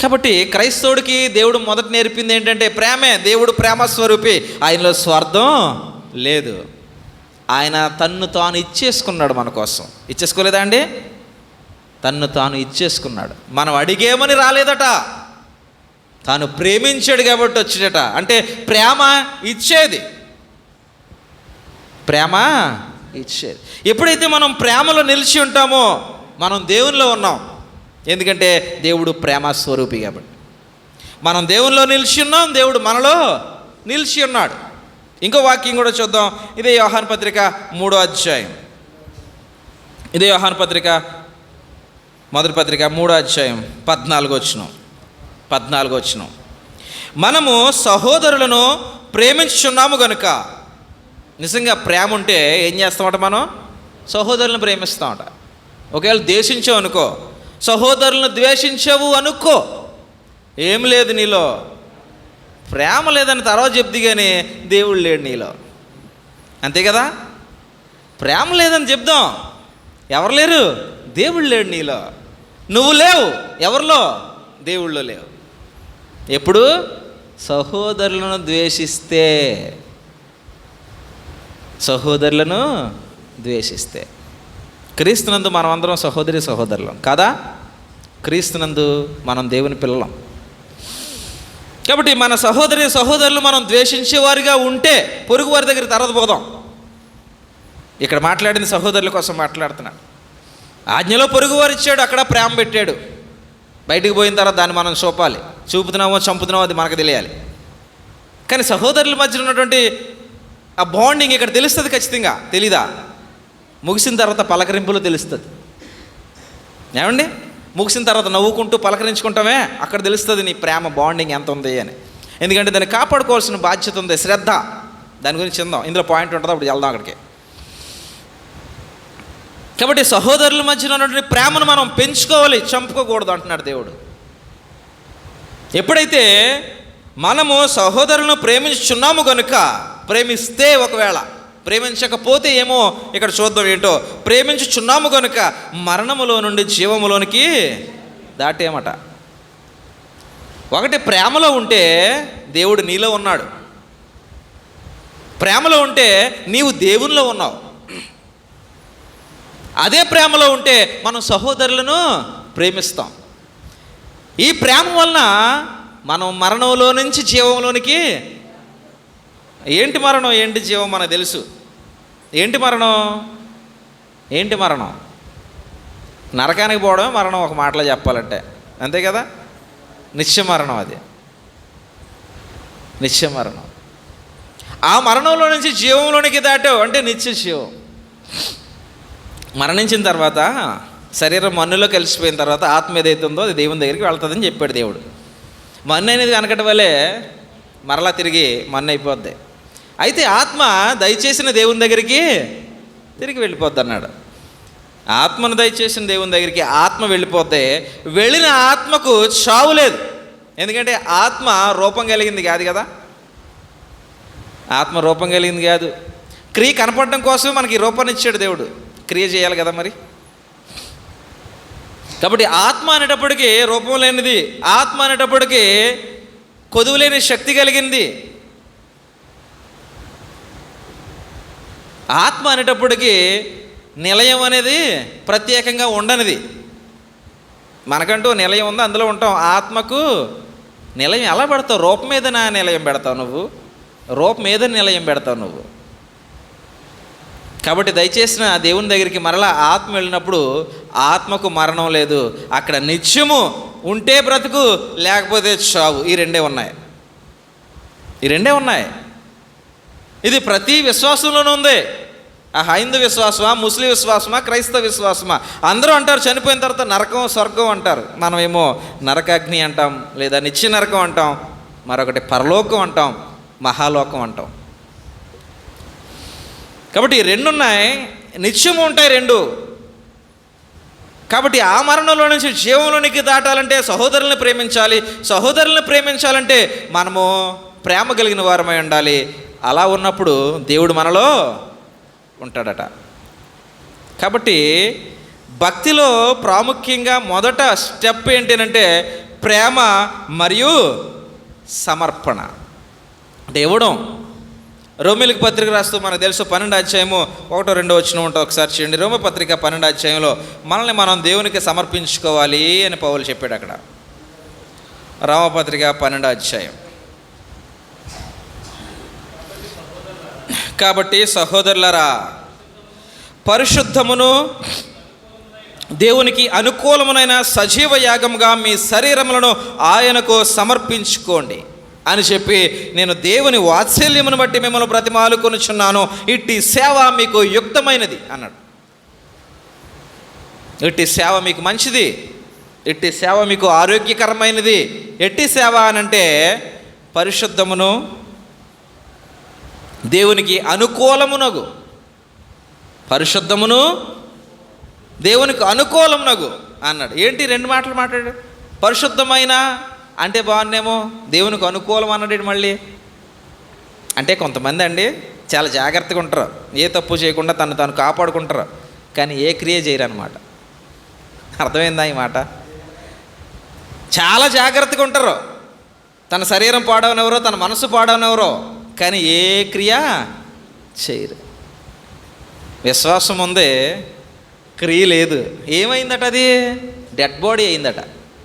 Speaker 1: కాబట్టి క్రైస్తవుడికి దేవుడు మొదట నేర్పింది ఏంటంటే ప్రేమే. దేవుడు ప్రేమస్వరూపి, ఆయనలో స్వార్థం లేదు. ఆయన తన్ను తాను ఇచ్చేసుకున్నాడు మన కోసం. ఇచ్చేసుకోలేదా అండి? తన్ను తాను ఇచ్చేసుకున్నాడు. మనం అడిగేమని రాలేదట, తాను ప్రేమించాడు కాబట్టి వచ్చాడట. అంటే ప్రేమ ఇచ్చేది, ప్రేమ ఇచ్చేది. ఎప్పుడైతే మనం ప్రేమలో నిలిచి ఉంటామో మనం దేవునిలో ఉన్నాం. ఎందుకంటే దేవుడు ప్రేమ స్వరూపి కాబట్టి మనం దేవునిలో నిలిచి ఉన్నాం, దేవుడు మనలో నిలిచి ఉన్నాడు. ఇంకో వాక్యం కూడా చూద్దాం. ఇదే యోహాను పత్రిక 3వ అధ్యాయం. ఇదే యోహాను పత్రిక మొదటి పత్రిక 3వ అధ్యాయం 14వ వచనం. మనము సహోదరులను ప్రేమించుచున్నాము గనుక. నిజంగా ప్రేమ ఉంటే ఏం చేస్తామట, మనం సహోదరులను ప్రేమిస్తామట. ఒకవేళ ద్వేషించావు అనుకో, సహోదరులను ద్వేషించావు అనుకో, ఏం లేదు నీలో, ప్రేమ లేదని తర్వాత చెప్ది, కానీ దేవుడు లేడు నీలో. అంతే కదా, ప్రేమ లేదని చెప్దాం, ఎవరు లేరు, దేవుడు లేడు నీలో. నువ్వు లేవు ఎవరిలో, దేవుళ్ళో లేవు. ఎప్పుడు సహోదరులను ద్వేషిస్తే, సహోదరులను ద్వేషిస్తే. క్రీస్తునందు మనం అందరం సహోదరులం కాదా? క్రీస్తునందు మనం దేవుని పిల్లలం. కాబట్టి మన సహోదరులు మనం ద్వేషించేవారిగా ఉంటే పొరుగు వారి దగ్గర తర్వాత పోదాం. ఇక్కడ మాట్లాడింది సహోదరుల కోసం మాట్లాడుతున్నాడు. ఆజ్ఞలో పొరుగువారు ఇచ్చాడు, అక్కడ ప్రేమ పెట్టాడు. బయటికి పోయిన తర్వాత దాన్ని మనం చూపాలి, చూపుతున్నామో చంపుతున్నామో అది మనకు తెలియాలి. కానీ సహోదరుల మధ్య ఉన్నటువంటి ఆ బాండింగ్ ఇక్కడ తెలుస్తుంది ఖచ్చితంగా. తెలీదా? ముగిసిన తర్వాత పలకరింపులో తెలుస్తుంది. ఏమండి, ముగిసిన తర్వాత నవ్వుకుంటూ పలకరించుకుంటామే, అక్కడ తెలుస్తుంది నీ ప్రేమ బాండింగ్ ఎంత ఉంది అని. ఎందుకంటే దాన్ని కాపాడుకోవాల్సిన బాధ్యత ఉంది, శ్రద్ధ. దాని గురించి చెందాం, ఇందులో పాయింట్ ఉంటుంది, అప్పుడు వెళ్దాం అక్కడికి. కాబట్టి సహోదరుల మధ్యన ఉన్నటువంటి ప్రేమను మనం పెంచుకోవాలి, చంపుకోకూడదు అంటున్నాడు దేవుడు. ఎప్పుడైతే మనము సహోదరులను ప్రేమించుచున్నాము కనుక, ప్రేమిస్తే, ఒకవేళ ప్రేమించకపోతే ఏమో ఇక్కడ చూద్దాం ఏంటో. ప్రేమించుచున్నాము కనుక మరణములో నుండి జీవములోనికి దాటేమట. ఒకటి, ప్రేమలో ఉంటే దేవుడు నీలో ఉన్నాడు, ప్రేమలో ఉంటే నీవు దేవునిలో ఉన్నావు. అదే ప్రేమలో ఉంటే మనం సహోదరులను ప్రేమిస్తాం. ఈ ప్రేమ వలన మనం మరణంలో నుంచి జీవంలోనికి, ఏంటి మరణం ఏంటి జీవం మనకు తెలుసు. ఏంటి మరణం? నరకానికి పోవడమే మరణం, ఒక మాటలో చెప్పాలంటే. అంతే కదా, నిత్య మరణం. అది నిత్య మరణం. ఆ మరణంలో నుంచి జీవంలోనికి దాటావు అంటే నిత్య జీవం. మరణించిన తర్వాత శరీరం మన్నులో కలిసిపోయిన తర్వాత ఆత్మ ఏదైతే ఉందో అది దేవుని దగ్గరికి వెళ్తుందని చెప్పాడు దేవుడు. మన్ను అనేది వెనకటి వల్లే మరలా తిరిగి మన్ను అయిపోద్ది. అయితే ఆత్మ దయచేసిన దేవుని దగ్గరికి తిరిగి వెళ్ళిపోద్ది అన్నాడు. ఆత్మను దయచేసిన దేవుని దగ్గరికి ఆత్మ వెళ్ళిపోతే, వెళ్ళిన ఆత్మకు చావు లేదు. ఎందుకంటే ఆత్మ రూపం కలిగింది కాదు కదా, ఆత్మ రూపం కలిగింది కాదు. క్రియ కనపడడం కోసమే మనకి రూపాన్ని ఇచ్చాడు దేవుడు, క్రియ చేయాలి కదా మరి. కాబట్టి ఆత్మ అనేటప్పటికీ రూపం లేనిది, ఆత్మ అనేటప్పటికీ కొదువులేని శక్తి కలిగింది. ఆత్మ అనేటప్పటికీ నిలయం అనేది ప్రత్యేకంగా ఉండనిది. మనకంటూ నిలయం ఉంది, అందులో ఉంటాం. ఆత్మకు నిలయం ఎలా పెడతావు? రూపం మీద నిలయం పెడతావు నువ్వు, రూపం మీద నిలయం పెడతావు నువ్వు. కాబట్టి దయచేసిన దేవుని దగ్గరికి మరలా ఆత్మ వెళ్ళినప్పుడు ఆత్మకు మరణం లేదు, అక్కడ నిత్యము ఉంటే బ్రతుకు, లేకపోతే చావు. ఈ రెండే ఉన్నాయి. ఇది ప్రతి విశ్వాసంలోనూ ఉంది. ఆ హైందవ విశ్వాసమా, ముస్లిం విశ్వాసమా, క్రైస్తవ విశ్వాసమా, అందరూ అంటారు చనిపోయిన తర్వాత నరకం స్వర్గం అంటారు. మనమేమో నరకాగ్ని అంటాం, లేదా నిత్య నరకం అంటాం, మరొకటి పరలోకం అంటాం, మహాలోకం అంటాం. కాబట్టి రెండు ఉన్నాయి, నిత్యము ఉంటాయి రెండు. కాబట్టి ఆ మరణంలో నుంచి జీవంలోనికి దాటాలంటే సహోదరుల్ని ప్రేమించాలి. సహోదరుల్ని ప్రేమించాలంటే మనము ప్రేమ కలిగిన వారమై ఉండాలి. అలా ఉన్నప్పుడు దేవుడు మనలో ఉంటాడట. కాబట్టి భక్తిలో ప్రాముఖ్యంగా మొదట స్టెప్ ఏంటంటే ప్రేమ మరియు సమర్పణ. అంటే ఇవ్వడం, రోమిలికి పత్రిక రాస్తూ మనకు తెలుసు 12వ అధ్యాయము 1-2 వచనం ఉంటుంది, ఒకసారి చూడండి. రోమి పత్రిక 12వ అధ్యాయంలో మనల్ని మనం దేవునికి సమర్పించుకోవాలి అని పౌలు చెప్పాడు అక్కడ. రోమపత్రిక 12వ అధ్యాయం. కాబట్టి సహోదరులారా, పరిశుద్ధమును దేవునికి అనుకూలమునైన సజీవ యాగముగా మీ శరీరములను ఆయనకు సమర్పించుకోండి అని చెప్పి, నేను దేవుని వాత్సల్యమును బట్టి మిమ్మల్ని బ్రతిమాలుకొనుచున్నాను, ఇట్టి సేవ మీకు యుక్తమైనది అన్నాడు. ఇట్టి సేవ మీకు మంచిది, ఇట్టి సేవ మీకు ఆరోగ్యకరమైనది. ఎట్టి సేవ అనంటే పరిశుద్ధమును దేవునికి అనుకూలమునగు, పరిశుద్ధమును దేవునికి అనుకూలమునగు అన్నాడు. ఏంటి 2 మాటలు మాట్లాడాడు? పరిశుద్ధమైన అంటే బాగున్నేమో, దేవునికి అనుకూలం అన్నాడు మళ్ళీ. అంటే కొంతమంది అండి చాలా జాగ్రత్తగా ఉంటారు, ఏ తప్పు చేయకుండా తను కాపాడుకుంటారు, కానీ ఏ క్రియ చేయరు అన్నమాట. అర్థమైందా ఈ మాట? చాలా జాగ్రత్తగా ఉంటారు, తన శరీరం పాడవనెవరో, తన మనసు పాడవనెవరో, కానీ ఏ క్రియ చేయరు. విశ్వాసం ఉందే, క్రియ లేదు. ఏమైందట? అది డెడ్ బాడీ అయిందట.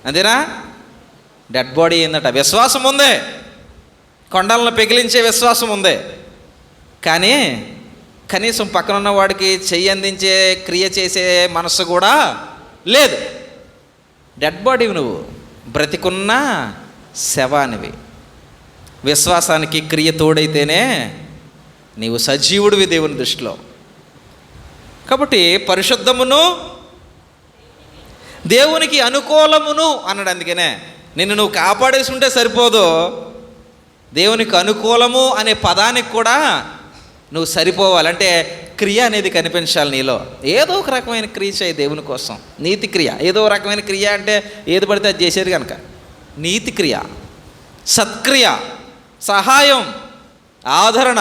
Speaker 1: అంతేనా? డెడ్ బాడీ అయిందట. విశ్వాసం ఉందే, కొండలను పెగిలించే విశ్వాసం ఉందే, కానీ కనీసం పక్కనున్న వాడికి చెయ్యి అందించే క్రియ చేసే మనసు కూడా లేదు. డెడ్ బాడీవి నువ్వు, బ్రతికున్న శవానివి. విశ్వాసానికి క్రియ తోడైతేనే నీవు సజీవుడివి దేవుని దృష్టిలో. కాబట్టి పరిశుద్ధమును దేవునికి అనుకూలమును అన్నాడు. అందుకనే నిన్ను నువ్వు కాపాడేసి ఉంటే సరిపోదు, దేవునికి అనుకూలము అనే పదానికి కూడా నువ్వు సరిపోవాలంటే క్రియ అనేది కనిపించాలి నీలో. ఏదో ఒక రకమైన క్రియ చేయి దేవుని కోసం. నీతి క్రియ, ఏదో రకమైన క్రియ అంటే ఏది పడితే అది చేసేది కనుక నీతి క్రియ, సత్క్రియ, సహాయం, ఆదరణ,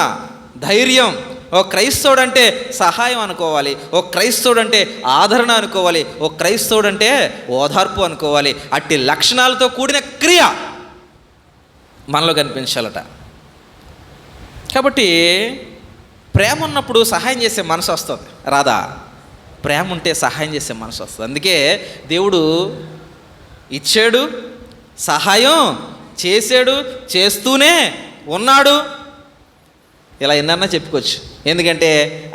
Speaker 1: ధైర్యం. ఓ క్రైస్తవుడు అంటే సహాయం అనుకోవాలి, ఓ క్రైస్తవుడు అంటే ఆదరణ అనుకోవాలి, ఓ క్రైస్తవుడు అంటే ఓదార్పు అనుకోవాలి. అట్టి లక్షణాలతో కూడిన క్రియ మనలో కనిపించాలట. కాబట్టి ప్రేమ ఉన్నప్పుడు సహాయం చేసే మనసు వస్తుంది, రాదా? ప్రేమ ఉంటే సహాయం చేసే మనసు వస్తుంది. అందుకే దేవుడు ఇచ్చాడు, సహాయం చేశాడు, చేస్తూనే ఉన్నాడు. ఇలా ఎన్నన్నా చెప్పుకోవచ్చు, ఎందుకంటే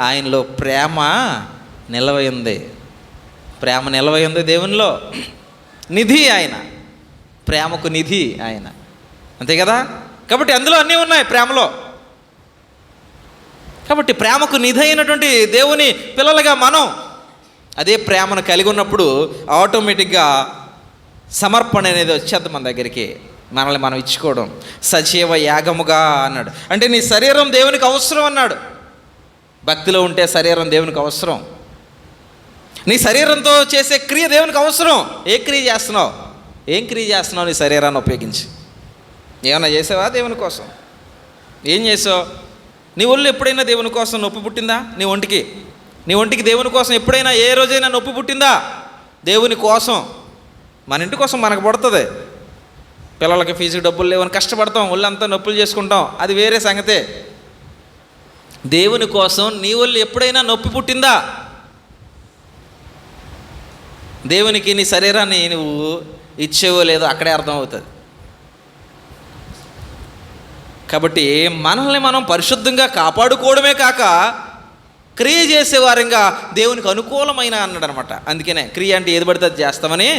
Speaker 1: ఆయనలో ప్రేమ నిలవైంది. ప్రేమ నిలవైంది దేవునిలో. నిధి ఆయన, ప్రేమకు నిధి ఆయన, అంతే కదా? కాబట్టి అందులో అన్నీ ఉన్నాయి ప్రేమలో. కాబట్టి ప్రేమకు నిధి అయినటువంటి దేవుని పిల్లలుగా మనం అదే ప్రేమను కలిగి ఉన్నప్పుడు ఆటోమేటిక్గా సమర్పణ అనేది వచ్చేది మన దగ్గరికి. మనల్ని మనం ఇచ్చుకోవడం, సజీవ యాగముగా అన్నాడు. అంటే నీ శరీరం దేవునికి అవసరం అన్నాడు. భక్తిలో ఉంటే శరీరం దేవునికి అవసరం. నీ శరీరంతో చేసే క్రియ దేవునికి అవసరం. ఏ క్రియ చేస్తున్నావు? ఏం క్రియ చేస్తున్నావు నీ శరీరాన్ని ఉపయోగించి? ఏమన్నా చేసావా దేవుని కోసం? ఏం చేసావు? నీ ఒళ్ళు ఎప్పుడైనా దేవుని కోసం నొప్పి పుట్టిందా? నీ ఒంటికి దేవుని కోసం ఎప్పుడైనా ఏ రోజైనా నొప్పి పుట్టిందా? దేవుని కోసం, మన ఇంటి కోసం మనకు పడుతుంది. పిల్లలకి ఫీజుకి డబ్బులు లేవని కష్టపడతాం, ఒళ్ళంతా నొప్పులు చేసుకుంటాం, అది వేరే సంగతే. దేవుని కోసం నీ ఒళ్ళు ఎప్పుడైనా నొప్పి పుట్టిందా? దేవునికి నీ శరీరాన్ని నువ్వు ఇచ్చేవో లేదో అక్కడే అర్థమవుతుంది. కాబట్టి మనల్ని మనం పరిశుద్ధంగా కాపాడుకోవడమే కాక క్రియ చేసేవారంగా దేవునికి అనుకూలమైన అన్నాడు అనమాట. అందుకనే క్రియ అంటే ఏది పడితే అది చేస్తామని,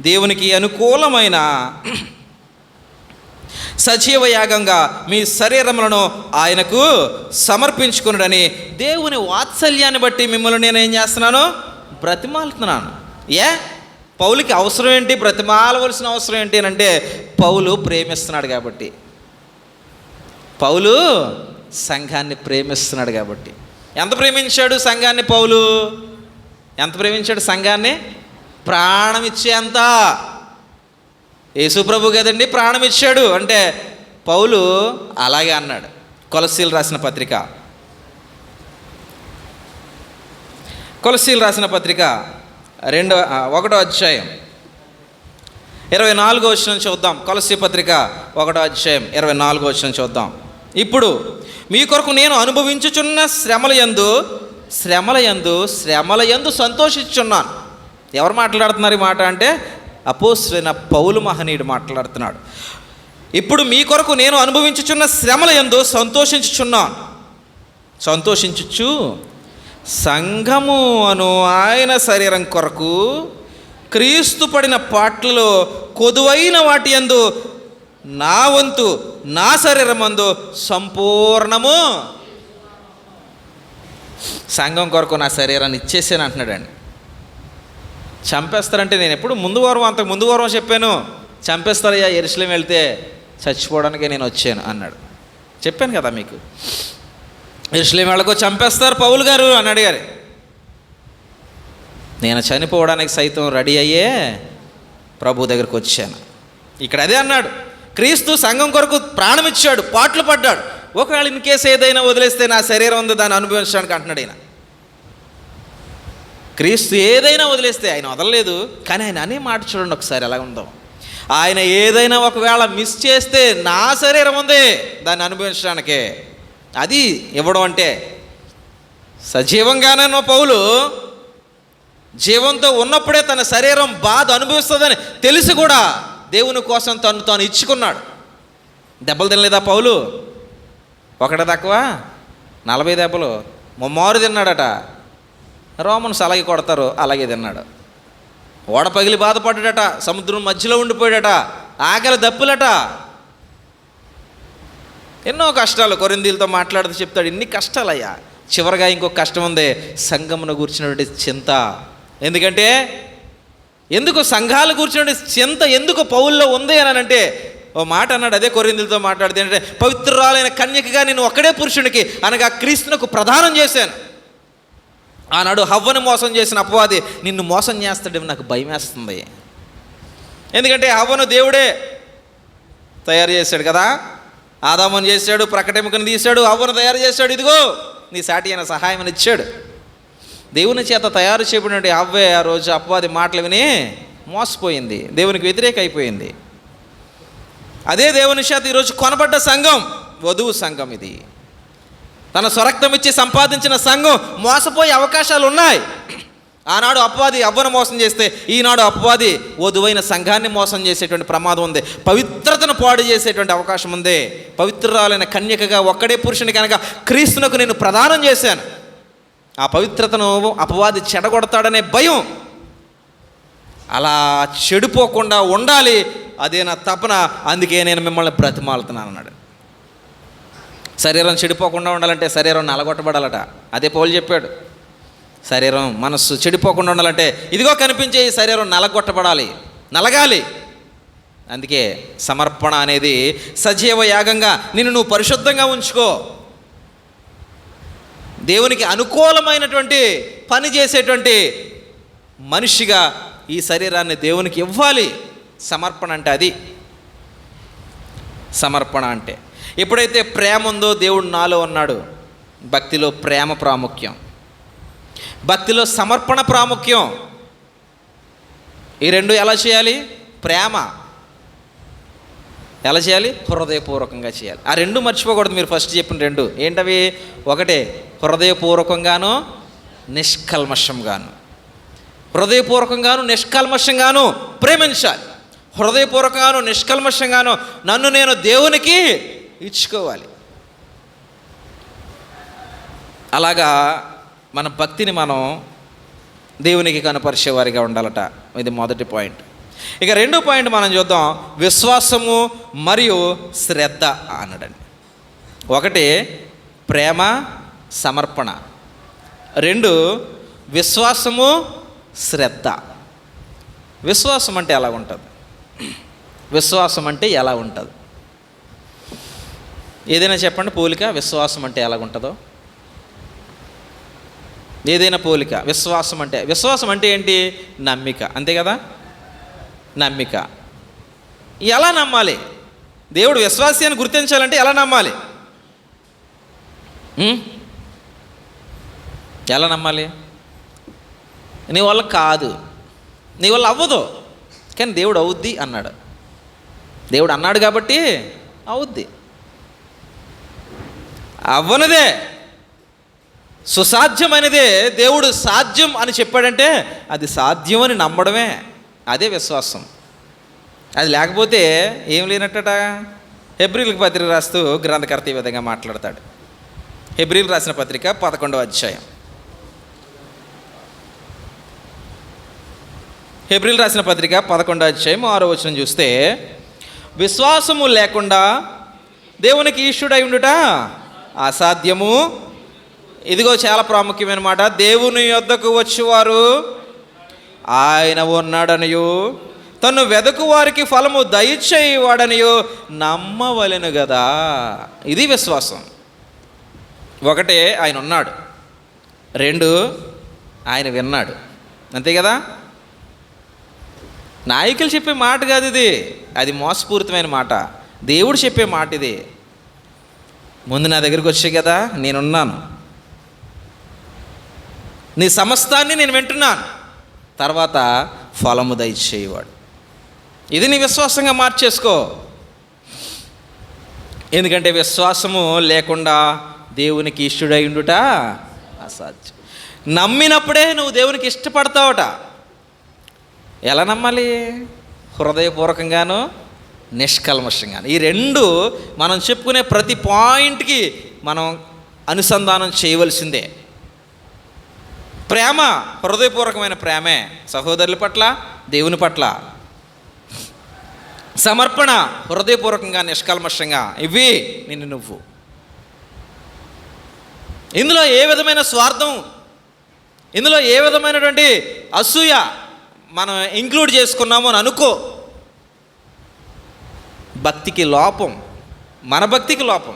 Speaker 1: దేవునికి అనుకూలమైన సజీవ యాగంగా మీ శరీరములను ఆయనకు సమర్పించుకున్నాడని దేవుని వాత్సల్యాన్ని బట్టి మిమ్మల్ని నేను ఏం చేస్తున్నాను? బ్రతిమాలుతున్నాను. పౌలుకి అవసరం ఏంటి? బ్రతిమాలవలసిన అవసరం ఏంటి అని అంటే, పౌలు ప్రేమిస్తున్నాడు కాబట్టి. పౌలు సంఘాన్ని ప్రేమిస్తున్నాడు కాబట్టి. ఎంత ప్రేమించాడు సంఘాన్ని పౌలు? ఎంత ప్రేమించాడు సంఘాన్ని? ప్రాణం ఇచ్చేంత. యేసు ప్రభు కదండి ప్రాణం ఇచ్చాడు అంటే, పౌలు అలాగే అన్నాడు. కొలస్సీలు రాసిన పత్రిక 1వ అధ్యాయం 24వ వచనం చూద్దాం. కొలస్సీ పత్రిక 1వ అధ్యాయం 24వ వచనం చూద్దాం. ఇప్పుడు మీ కొరకు నేను అనుభవించుచున్న శ్రమల యందు సంతోషించుచున్నాను. ఎవరు మాట్లాడుతున్నారు ఈ మాట అంటే అపోస్తలుడైన పౌలు మహనీయుడు మాట్లాడుతున్నాడు. ఇప్పుడు మీ కొరకు నేను అనుభవించుచున్న శ్రమల యందు సంతోషించుచు సంఘము అను ఆయన శరీరం కొరకు క్రీస్తు పడిన పాట్లలో కొదువైన వాటి యందు నా వంతు నా శరీరమందు సంపూర్ణము. సంఘం కొరకు నా శరీరాన్ని ఇచ్చేసాను అంటున్నాడండి. చంపేస్తారంటే నేను ఎప్పుడు ముందు వారం చెప్పాను, చంపేస్తారయ్యా యెరూషలేం వెళ్తే, చచ్చిపోవడానికే నేను వచ్చాను అన్నాడు. చెప్పాను కదా మీకు, యెరూషలేం వెళ్ళకో చంపేస్తారు పౌలు గారు అని అడిగారు. నేను చనిపోవడానికి సైతం రెడీ అయ్యే ప్రభు దగ్గరికి వచ్చాను. ఇక్కడ అదే అన్నాడు, క్రీస్తు సంఘం కొరకు ప్రాణం ఇచ్చాడు, పాట్లు పడ్డాడు. ఒకవేళ ఇన్ కేసు ఏదైనా వదిలేస్తే నా శరీరం ఉంది దాన్ని అనుభవించడానికి అంటున్నాడు ఆయన. క్రీస్తు ఏదైనా వదిలేస్తే, ఆయన వదలలేదు కానీ ఆయన అనే మాట చూడండి ఒకసారి ఎలా ఉందో. ఆయన ఏదైనా ఒకవేళ మిస్ చేస్తే నా శరీరం ఉంది దాన్ని అనుభవించడానికే. అది ఇవ్వడం అంటే. సజీవంగానే పౌలు జీవంతో ఉన్నప్పుడే తన శరీరం బాధ అనుభవిస్తుందని తెలిసి కూడా దేవుని కోసం తాను ఇచ్చుకున్నాడు. దెబ్బలు తినలేదా పౌలు? ఒకటి తక్కువ 40 దెబ్బలు ముమ్మారు తిన్నాడట. రోమన్స్ అలాగే కొడతారు, అలాగే తిన్నాడు. ఓడ పగిలి బాధపడ్డాడట, సముద్రం మధ్యలో ఉండిపోయాడట, ఆకలి దప్పులట, ఎన్నో కష్టాలు. కొరింథీయులతో మాట్లాడుతూ చెప్తాడు, ఇన్ని కష్టాలయ్యా. చివరిగా ఇంకొక కష్టం ఉంది, సంఘమును కూర్చున్నటువంటి చింత. ఎందుకంటే ఎందుకు సంఘాలు కూర్చున్నటువంటి చింత ఎందుకు పౌల్లో ఉంది అని అంటే, ఓ మాట అన్నాడు అదే కొరింథీయులతో మాట్లాడితే, ఏంటంటే పవిత్రురాలైన కన్యకగా నేను ఒక్కడే పురుషునికి అనగా క్రీస్తునకు ప్రదానం చేశాను. ఆనాడు హవ్వను మోసం చేసిన అపవాది నిన్ను మోసం చేస్తాడేమో నాకు భయం వేస్తుంది. ఎందుకంటే హవ్వను దేవుడే తయారు చేశాడు కదా, ఆదామును చేశాడు, ప్రకటెముకను తీశాడు, హవ్వను తయారు చేశాడు. ఇదిగో నీ సాటి అయిన సహాయం అని ఇచ్చాడు. దేవుని చేత తయారు చేయబడినటువంటి హవ్వే ఆ రోజు అపవాది మాటలు విని మోసపోయింది, దేవునికి వ్యతిరేక అయిపోయింది. అదే దేవుని చేత ఈరోజు కొనబడ్డ సంఘం, వధువు సంఘం. ఇది తన స్వరక్తం ఇచ్చి సంపాదించిన సంఘం మోసపోయే అవకాశాలు ఉన్నాయి. ఆనాడు అపవాది అవ్వను మోసం చేస్తే, ఈనాడు అపవాది వధువైన సంఘాన్ని మోసం చేసేటువంటి ప్రమాదం ఉంది. పవిత్రతను పాడు చేసేటువంటి అవకాశం ఉంది. పవిత్రురాలైన కన్యకగా ఒక్కడే పురుషుని కనుక క్రీస్తునకు నేను ప్రదానం చేశాను. ఆ పవిత్రతను అపవాది చెడగొడతాడనే భయం. అలా చెడిపోకుండా ఉండాలి, అదే నా తపన. అందుకే నేను మిమ్మల్ని బ్రతిమాలుతున్నాను అన్నాడు. శరీరం చెడిపోకుండా ఉండాలంటే శరీరం నలగొట్టబడాలట. అదే పౌలు చెప్పాడు, శరీరం మనస్సు చెడిపోకుండా ఉండాలంటే ఇదిగో కనిపించే ఈ శరీరం నలగొట్టబడాలి, నలగాలి. అందుకే సమర్పణ అనేది సజీవ యాగంగా నిన్ను నువ్వు పరిశుద్ధంగా ఉంచుకో. దేవునికి అనుకూలమైనటువంటి పని చేసేటువంటి మనిషిగా ఈ శరీరాన్ని దేవునికి ఇవ్వాలి. సమర్పణ అంటే అది. సమర్పణ అంటే ఎప్పుడైతే ప్రేమ ఉందో, దేవుడు నాలో ఉన్నాడు. భక్తిలో ప్రేమ ప్రాముఖ్యం, భక్తిలో సమర్పణ ప్రాముఖ్యం. ఈ రెండు ఎలా చేయాలి? ప్రేమ ఎలా చేయాలి? హృదయపూర్వకంగా చేయాలి. ఆ రెండు మర్చిపోకూడదు. మీరు ఫస్ట్ చెప్పిన రెండు ఏంటవి? ఒకటే హృదయపూర్వకంగాను నిష్కల్మషంగాను. హృదయపూర్వకంగాను నిష్కల్మషంగాను ప్రేమించాలి. హృదయపూర్వకంగాను నిష్కల్మషంగాను నన్ను నేను దేవునికి ఇచ్చుకోవాలి. అలాగా మన భక్తిని మనం దేవునికి కనపరిచేవారిగా ఉండాలట. ఇది మొదటి పాయింట్. ఇక రెండో పాయింట్ మనం చూద్దాం, విశ్వాసము మరియు శ్రద్ధ అన్నాడండి. ఒకటి ప్రేమ సమర్పణ, రెండు విశ్వాసము శ్రద్ధ. విశ్వాసం అంటే ఎలా ఉంటుంది? విశ్వాసం అంటే ఎలా ఉంటుంది? ఏదైనా చెప్పండి పోలిక. విశ్వాసం అంటే ఎలాగుంటుందో ఏదైనా పోలిక. విశ్వాసం అంటే ఏంటి? నమ్మిక, అంతే కదా? నమ్మిక. ఎలా నమ్మాలి? దేవుడు విశ్వాసి అని గుర్తించాలంటే ఎలా నమ్మాలి? ఎలా నమ్మాలి? నీ వల్ల కాదు, నీ వల్ల అవ్వదు, కానీ దేవుడు అవుద్ది అన్నాడు. దేవుడు అన్నాడు కాబట్టి అవుద్ది. అవ్వనిదే, సుసాధ్యమైనదే దేవుడు సాధ్యం అని చెప్పాడంటే అది సాధ్యం అని నమ్మడమే, అదే విశ్వాసం. అది లేకపోతే ఏం లేనట్టట. హెబ్రీలకు పత్రిక రాస్తూ గ్రంథకర్త ఈ విధంగా మాట్లాడతాడు. హెబ్రీలు రాసిన పత్రిక 11వ అధ్యాయం. హెబ్రీలు రాసిన పత్రిక 11వ అధ్యాయం 6వ వచనం చూస్తే, విశ్వాసము లేకుండా దేవునికి ఈష్టుడై ఉండుట అసాధ్యము. ఇదిగో చాలా ప్రాముఖ్యమైన మాట. దేవుని యొద్దకు వచ్చేవారు ఆయన ఉన్నాడనియు తను వెదకు వారికి ఫలము దయచేయవాడనియో నమ్మవలెను కదా. ఇది విశ్వాసం. ఒకటే, ఆయన ఉన్నాడు. 2, ఆయన విన్నాడు. అంతే కదా. నాయకులు చెప్పే మాట కాదు ఇది, అది మోసపూరితమైన మాట. దేవుడు చెప్పే మాట ఇది. ముందు నా దగ్గరికి వచ్చే కదా, నేనున్నాను, నీ సమస్తాన్ని నేను వింటున్నాను, తర్వాత ఫలము దయచేయవాడు. ఇది నీ విశ్వాసంగా మార్చేసుకో. ఎందుకంటే విశ్వాసము లేకుండా దేవునికి ఇష్టడై ఉండుట అసాధ్యం. నమ్మినప్పుడే నువ్వు దేవునికి ఇష్టపడతావట. ఎలా నమ్మాలి? హృదయపూర్వకంగాను నిష్కల్మషంగాను. ఈ 2 మనం చెప్పుకునే ప్రతి పాయింట్కి మనం అనుసంధానం చేయవలసిందే. ప్రేమ హృదయపూర్వకమైన ప్రేమే, సహోదరుల పట్ల, దేవుని పట్ల. సమర్పణ హృదయపూర్వకంగా నిష్కల్మషంగా, ఇవి నిన్ను నువ్వు. ఇందులో ఏ విధమైన స్వార్థం, ఇందులో ఏ విధమైనటువంటి అసూయ మనం ఇంక్లూడ్ చేసుకున్నాము అని అనుకో. భక్తికి లోపం, మన భక్తికి లోపం.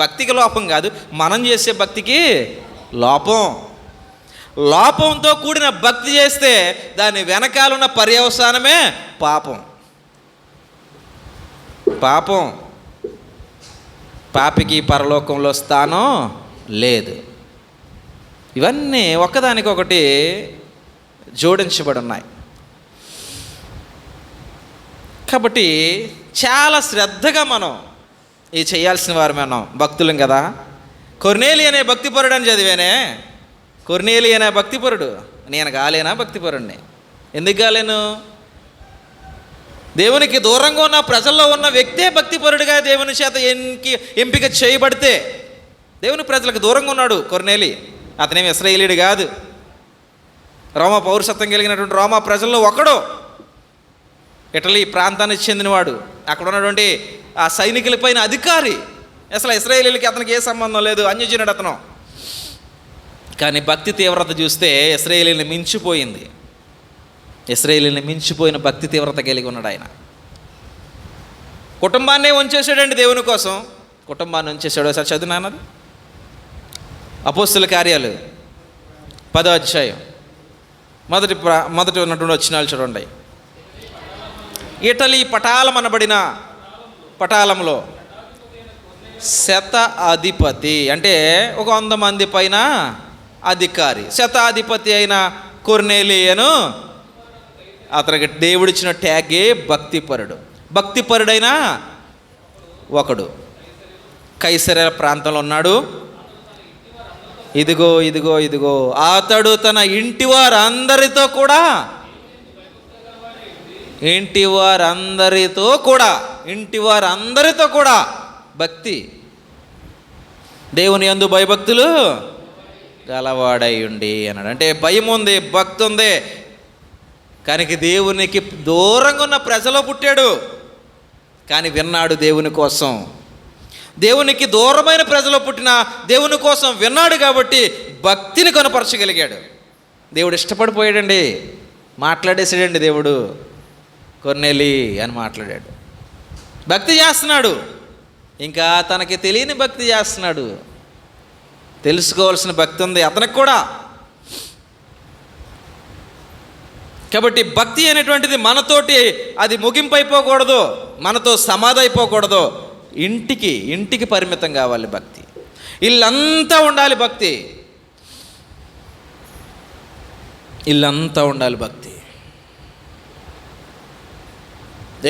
Speaker 1: భక్తికి లోపం కాదు, మనం చేసే భక్తికి లోపం. లోపంతో కూడిన భక్తి చేస్తే దాని వెనకాలన్న పర్యవసానమే పాపం. పాపం. పాపికి పరలోకంలో స్థానం లేదు. ఇవన్నీ ఒకదానికొకటి జోడించబడి ఉన్నాయి. కాబట్టి చాలా శ్రద్ధగా మనం ఇది చేయాల్సిన వారు. మనం భక్తులం కదా. కొర్నేలి అనే భక్తిపరుడు అని చదివానే. కొర్నేలి అనే భక్తిపరుడు. నేను కాలేనా భక్తిపరుడిని? ఎందుకు కాలేను? దేవునికి దూరంగా ఉన్న ప్రజల్లో ఉన్న వ్యక్తే భక్తిపరుడిగా దేవుని చేత ఎంపిక చేయబడితే. దేవుని ప్రజలకు దూరంగా ఉన్నాడు కొర్నేలి. అతనేమి ఇశ్రాయేలీయుడు కాదు. రోమా పౌరసత్వం కలిగినటువంటి రోమా ప్రజల్లో ఒకడు. ఇటలీ ప్రాంతానికి చెందినవాడు. అక్కడ ఉన్నటువంటి ఆ సైనికులపైన అధికారి. అసలు ఇశ్రాయేలీయులకి అతనికి ఏ సంబంధం లేదు, అన్యజనుడు అతను. కానీ భక్తి తీవ్రత చూస్తే ఇశ్రాయేలీయుల్ని మించిపోయింది. ఇశ్రాయేలీయుల్ని మించిపోయిన భక్తి తీవ్రత కలిగి ఉన్నాడు ఆయన. కుటుంబాన్నే ఉంచేసాడండి దేవుని కోసం. కుటుంబాన్ని ఉంచేసాడు. ఒకసారి చదువునాన్నది అపోస్తుల కార్యాలు 10వ అధ్యాయం మొదటి ఉన్నటువంటి వచనాలు చూడండి. ఇటలీ పటాలం అనబడిన పటాలంలో శతాధిపతి, అంటే ఒక 100 మంది పైన అధికారి, శతాధిపతి అయిన కొర్నేలియను, అతనికి దేవుడిచ్చిన ట్యాగే భక్తిపరుడు. భక్తిపరుడైన ఒకడు కైసరయ ప్రాంతంలో ఉన్నాడు. ఇదిగో ఇదిగో ఇదిగో అతడు తన ఇంటి వారందరితో కూడా భక్తి, దేవుని యందు భయభక్తులు గలవాడై ఉండి అన్నాడు. అంటే భయం ఉంది, భక్తి ఉంది. కానీ దేవునికి దూరంగా ఉన్న ప్రజలో పుట్టాడు, కానీ విన్నాడు దేవుని కోసం. దేవునికి దూరమైన ప్రజలో పుట్టిన దేవుని కోసం విన్నాడు కాబట్టి భక్తిని కనపరచగలిగాడు. దేవుడు ఇష్టపడిపోయాడండి, మాట్లాడేసాడండి. దేవుడు కొర్నేలి అని మాట్లాడాడు. భక్తి చేస్తున్నాడు, ఇంకా తనకి తెలియని భక్తి చేస్తున్నాడు. తెలుసుకోవాల్సిన భక్తి ఉంది అతనికి కూడా. కాబట్టి భక్తి అనేటువంటిది మనతోటి అది ముగింపు అయిపోకూడదు, మనతో సమాధి అయిపోకూడదు. ఇంటికి పరిమితం కావాలి భక్తి. ఇల్లంతా ఉండాలి భక్తి, ఇల్లంతా ఉండాలి భక్తి.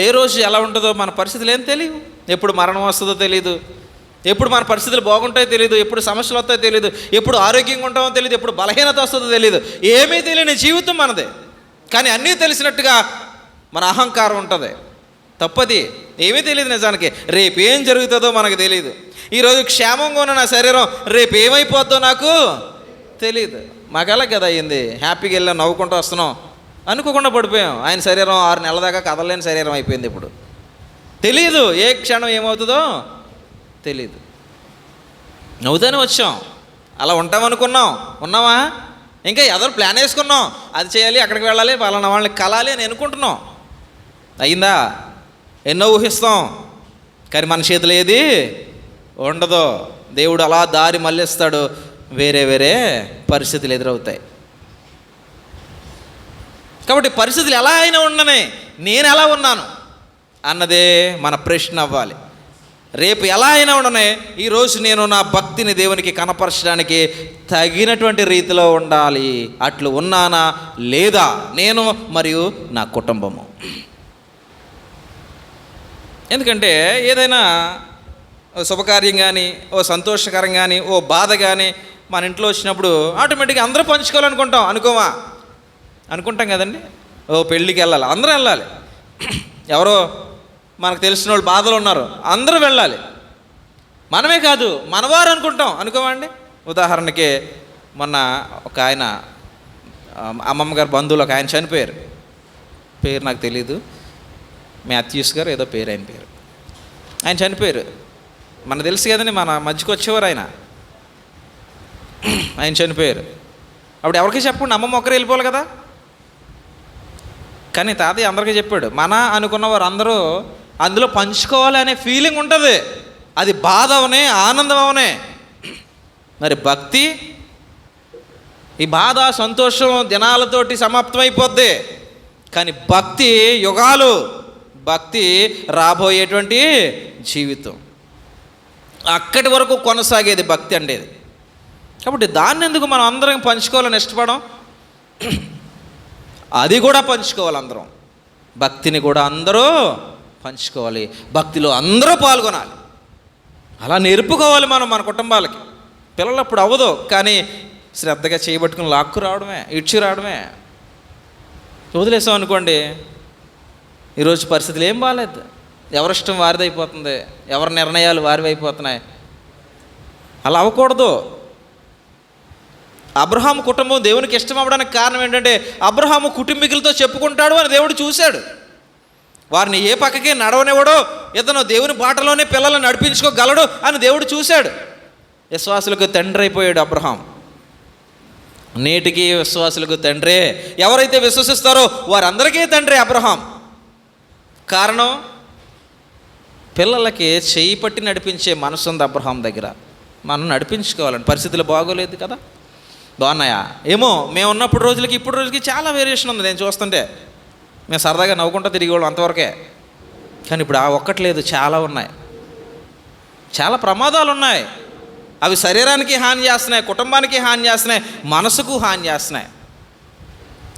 Speaker 1: ఏ రోజు ఎలా ఉంటుందో మన పరిస్థితులు ఏం తెలియవు, ఎప్పుడు మరణం వస్తుందో తెలియదు, ఎప్పుడు మన పరిస్థితులు బాగుంటాయో తెలియదు, ఎప్పుడు సమస్యలు వస్తాయో తెలియదు, ఎప్పుడు ఆరోగ్యంగా ఉంటామో తెలియదు, ఎప్పుడు బలహీనత వస్తుందో తెలియదు. ఏమీ తెలియని జీవితం మనదే. కానీ అన్నీ తెలిసినట్టుగా మన అహంకారం ఉంటుంది. తప్పది. ఏమీ తెలియదు నిజానికి. రేపు ఏం జరుగుతుందో మనకు తెలియదు. ఈరోజు క్షేమంగా ఉన్న నా శరీరం రేపు ఏమైపోద్దో నాకు తెలియదు. మాకెలా కదా అయ్యింది, హ్యాపీగా వెళ్ళాం, నవ్వుకుంటూ వస్తున్నాం, అనుకోకుండా పడిపోయాం. ఆయన శరీరం 6 నెలల దాకా కదలలేని శరీరం అయిపోయింది. ఇప్పుడు తెలియదు ఏ క్షణం ఏమవుతుందో తెలియదు. నవ్వుతానే వచ్చాం, అలా ఉంటామనుకున్నాం, ఉన్నావా? ఇంకా ఏదో ప్లాన్ వేసుకున్నాం, అది చేయాలి, అక్కడికి వెళ్ళాలి, పలానా వాళ్ళని కలాలి అని అనుకుంటున్నాం. అయిందా? ఎన్నో ఊహిస్తాం, కానీ మన చేతిలో ఏది ఉండదు. దేవుడు అలా దారి మళ్ళిస్తాడు, వేరే వేరే పరిస్థితులు ఎదురవుతాయి. కాబట్టి పరిస్థితులు ఎలా అయినా ఉండనే నేను ఎలా ఉన్నాను అన్నదే మన ప్రశ్న అవ్వాలి. రేపు ఎలా అయినా ఉండనే ఈరోజు నేను నా భక్తిని దేవునికి కనపరచడానికి తగినటువంటి రీతిలో ఉండాలి. అట్లు ఉన్నానా లేదా నేను మరియు నా కుటుంబము? ఎందుకంటే ఏదైనా శుభకార్యం కానీ, ఓ సంతోషకరం కానీ, ఓ బాధ కానీ మన ఇంట్లో వచ్చినప్పుడు ఆటోమేటిక్గా అందరూ పంచుకోవాలనుకుంటాం. అనుకోమా? అనుకుంటాం కదండి. ఓ పెళ్ళికి వెళ్ళాలి, అందరూ వెళ్ళాలి. ఎవరో మనకు తెలిసిన వాళ్ళు బాధలు ఉన్నారు, అందరూ వెళ్ళాలి. మనమే కాదు, మనవారు అనుకుంటాం. అనుకోమండి. ఉదాహరణకి మొన్న ఒక ఆయన, అమ్మమ్మ గారి బంధువులు ఒక ఆయన చనిపోయారు. పేరు నాకు తెలీదు, మాథ్యూస్ గారు ఏదో పేరు, ఆయన పేరు. ఆయన చనిపోయారు. మనకు తెలుసు కదండి, మన మధ్యకి వచ్చేవారు ఆయన. ఆయన చనిపోయారు. అప్పుడు ఎవరికి చెప్పండి, అమ్మమ్మ ఒక్కరే వెళ్ళిపోవాలి కదా. కానీ తాతయ్య అందరికీ చెప్పాడు, మన అనుకున్నవారు అందరూ అందులో పంచుకోవాలి అనే ఫీలింగ్ ఉంటుంది. అది బాధ అవనే, ఆనందం అవనే. మరి భక్తి, ఈ బాధ సంతోషం దినాలతోటి సమాప్తమైపోద్ది. కానీ భక్తి యుగాలు, భక్తి రాబోయేటువంటి జీవితం, అక్కడి వరకు కొనసాగేది భక్తి అనేది. కాబట్టి దాన్ని ఎందుకు మనం అందరం పంచుకోవాలని ఇష్టపడం? అది కూడా పంచుకోవాలి అందరం. భక్తిని కూడా అందరూ పంచుకోవాలి, భక్తిలో అందరూ పాల్గొనాలి. అలా నేర్పుకోవాలి మనం మన కుటుంబాలకి. పిల్లలు అప్పుడు అవ్వదు, కానీ శ్రద్ధగా చేయబట్టుకుని లాక్కు రావడమే, ఇడ్చి రావడమే. వదిలేసాం అనుకోండి, ఈరోజు పరిస్థితులు ఏం బాగాలేదు. ఎవరిష్టం వారిది అయిపోతుంది, ఎవరి నిర్ణయాలు వారివి అయిపోతున్నాయి. అలా అవ్వకూడదు. అబ్రహాము కుటుంబం దేవునికి ఇష్టం అవ్వడానికి కారణం ఏంటంటే అబ్రహాము కుటుంబీకులతో చెప్పుకుంటాడు అని దేవుడు చూశాడు. వారిని ఏ పక్కకి నడవనివ్వడో, ఇతను దేవుని బాటలోనే పిల్లలను నడిపించుకోగలడు అని దేవుడు చూశాడు. విశ్వాసులకు తండ్రి అయిపోయాడు అబ్రహాం. నేటికి విశ్వాసులకు తండ్రే. ఎవరైతే విశ్వసిస్తారో వారందరికీ తండ్రి అబ్రహాం. కారణం, పిల్లలకి చేయి పట్టి నడిపించే మనసు ఉంది అబ్రహాం దగ్గర. మనం నడిపించుకోవాలని. పరిస్థితులు బాగోలేదు కదా, బాగున్నాయా ఏమో. మేము ఉన్నప్పుడు రోజులకి ఇప్పుడు రోజులకి చాలా వేరియేషన్ ఉంది. నేను చూస్తుంటే మేము సరదాగా నవ్వుకుంటూ తిరిగేవాళ్ళం అంతవరకే. కానీ ఇప్పుడు ఆ ఒక్కట్లేదు, చాలా ఉన్నాయి. చాలా ప్రమాదాలు ఉన్నాయి. అవి శరీరానికి హాని చేస్తున్నాయి, కుటుంబానికి హాని చేస్తున్నాయి, మనసుకు హాని చేస్తున్నాయి.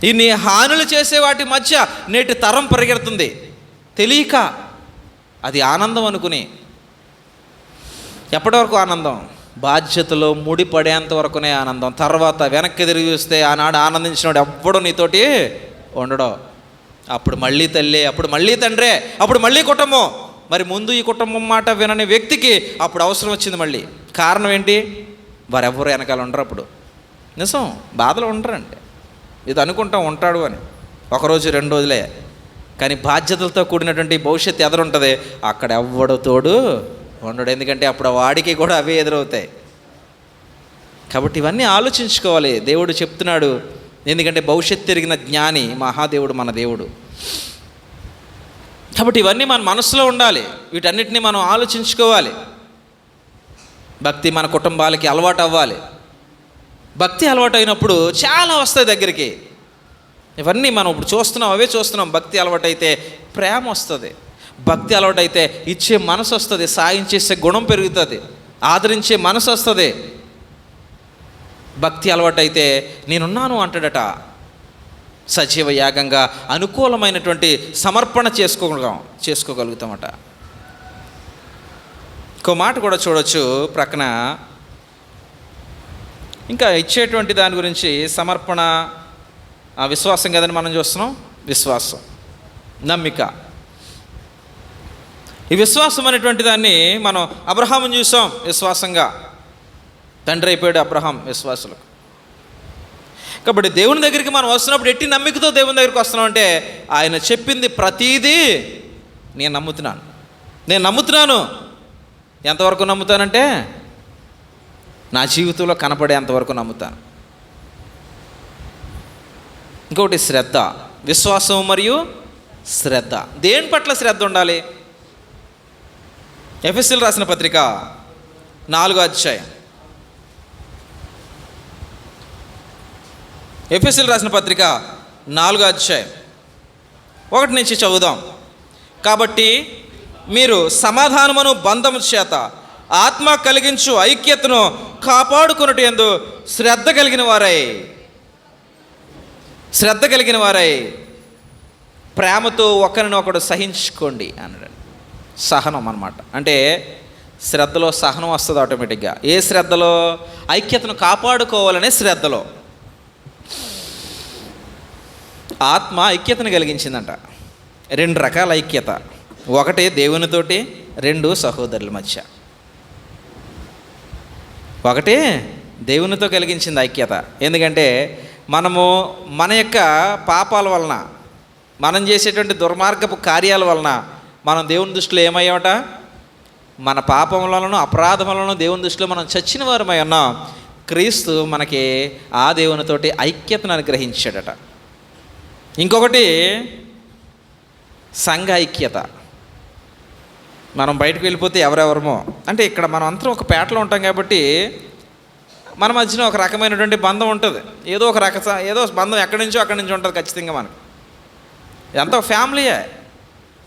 Speaker 1: ఇన్ని హానులు చేసే వాటి మధ్య నేటి తరం పరిగెడుతుంది తెలియక. అది ఆనందం అనుకుని. ఎప్పటి వరకు ఆనందం? బాధ్యతలో ముడిపడేంత వరకునే ఆనందం. తర్వాత వెనక్కి తిరిగి చూస్తే ఆనాడు ఆనందించినవాడు ఎవ్వడు నీతోటి ఉండడు. అప్పుడు మళ్ళీ తల్లి, అప్పుడు మళ్ళీ తండ్రే, అప్పుడు మళ్ళీ కుటుంబం. మరి ముందు ఈ కుటుంబం మాట వినని వ్యక్తికి అప్పుడు అవసరం వచ్చింది మళ్ళీ. కారణం ఏంటి? వారెవ్వరు వెనకాల ఉండరు. అప్పుడు నిజం, బాధలు ఉండరండి. ఇది అనుకుంటాం ఉంటాడు అని, ఒకరోజు 2 రోజులే. కానీ బాధ్యతలతో కూడినటువంటి భవిష్యత్తు ఎదురుంటుంది, అక్కడ ఎవ్వడు తోడు ఉండడు. ఎందుకంటే అప్పుడు వాడికి కూడా అవే ఎదురవుతాయి. కాబట్టి ఇవన్నీ ఆలోచించుకోవాలి. దేవుడు చెప్తున్నాడు, ఎందుకంటే భవిష్యత్తు తిరిగిన జ్ఞాని మహాదేవుడు మన దేవుడు. కాబట్టి ఇవన్నీ మన మనసులో ఉండాలి. వీటన్నిటిని మనం ఆలోచించుకోవాలి. భక్తి మన కుటుంబాలకి అలవాటు అవ్వాలి. భక్తి అలవాటు అయినప్పుడు చాలా వస్తాయి దగ్గరికి. ఇవన్నీ మనం ఇప్పుడు చూస్తున్నాం, అవే చూస్తున్నాం. భక్తి అలవాటు అయితే ప్రేమ వస్తుంది. భక్తి అలవాటు అయితే ఇచ్చే మనసు వస్తుంది, సాయం చేసే గుణం పెరుగుతుంది, ఆదరించే మనసు వస్తుంది. భక్తి అలవాటు అయితే నేనున్నాను అంటాడట. సజీవ యాగంగా అనుకూలమైనటువంటి సమర్పణ చేసుకోగలుగుతామట. ఇంకో మాట కూడా చూడొచ్చు ప్రక్కన. ఇంకా ఇచ్చేటువంటి దాని గురించి సమర్పణ, విశ్వాసం కదని మనం చూస్తున్నాం. విశ్వాసం, నమ్మిక. ఈ విశ్వాసం అనేటువంటి దాన్ని మనం అబ్రహాముని చూసాం. విశ్వాసంగా తండ్రి అయిపోయాడు అబ్రహాం విశ్వాసులకు. కాబట్టి దేవుని దగ్గరికి మనం వస్తున్నప్పుడు ఎట్టి నమ్మికతో దేవుని దగ్గరికి వస్తున్నాం అంటే ఆయన చెప్పింది ప్రతీదీ నేను నమ్ముతున్నాను. ఎంతవరకు నమ్ముతానంటే నా జీవితంలో కనపడేంతవరకు నమ్ముతాను. ఇంకొకటి శ్రద్ధ, విశ్వాసం మరియు శ్రద్ధ. దేని పట్ల శ్రద్ధ ఉండాలి? ఎఫెసీయులకు రాసిన పత్రిక 4వ అధ్యాయం. ఎఫెసీయులకు రాసిన పత్రిక 4వ అధ్యాయం 1 నుంచి చదువుదాం. కాబట్టి మీరు సమాధానమును బంధము చేత ఆత్మ కలిగించు ఐక్యతను కాపాడుకొనుట యందు శ్రద్ధ కలిగిన వారై ప్రేమతో ఒకరినొకడు సహించుకోండి అన్నాడు. సహనం అన్నమాట. అంటే శ్రద్ధలో సహనం వస్తుంది ఆటోమేటిక్గా. ఏ శ్రద్ధలో? ఐక్యతను కాపాడుకోవాలనే శ్రద్ధలో. ఆత్మ ఐక్యతను కలిగించిందంట. 2 రకాల ఐక్యత. 1 దేవునితోటి, 2 సహోదరుల మధ్య. 1 దేవునితో కలిగించింది ఐక్యత. ఎందుకంటే మనము మన యొక్క పాపాల వలన, మనం చేసేటువంటి దుర్మార్గపు కార్యాల వలన మనం దేవుని దృష్టిలో ఏమయ్యామట? మన పాపములను అపరాధములను దేవుని దృష్టిలో మనం చచ్చిన వారమై ఉన్నాం. క్రీస్తు మనకి ఆ దేవునితోటి ఐక్యతను అనుగ్రహించాడట. ఇంకొకటి సంఘ ఐక్యత. మనం బయటకు వెళ్ళిపోతే ఎవరెవరమో, అంటే ఇక్కడ మనం అందరం ఒక పేటలో ఉంటాం కాబట్టి మన మధ్యన ఒక రకమైనటువంటి బంధం ఉంటుంది. ఏదో బంధం అక్కడి నుంచో ఉంటుంది ఖచ్చితంగా. మనకు ఎంతో ఫ్యామిలీయే,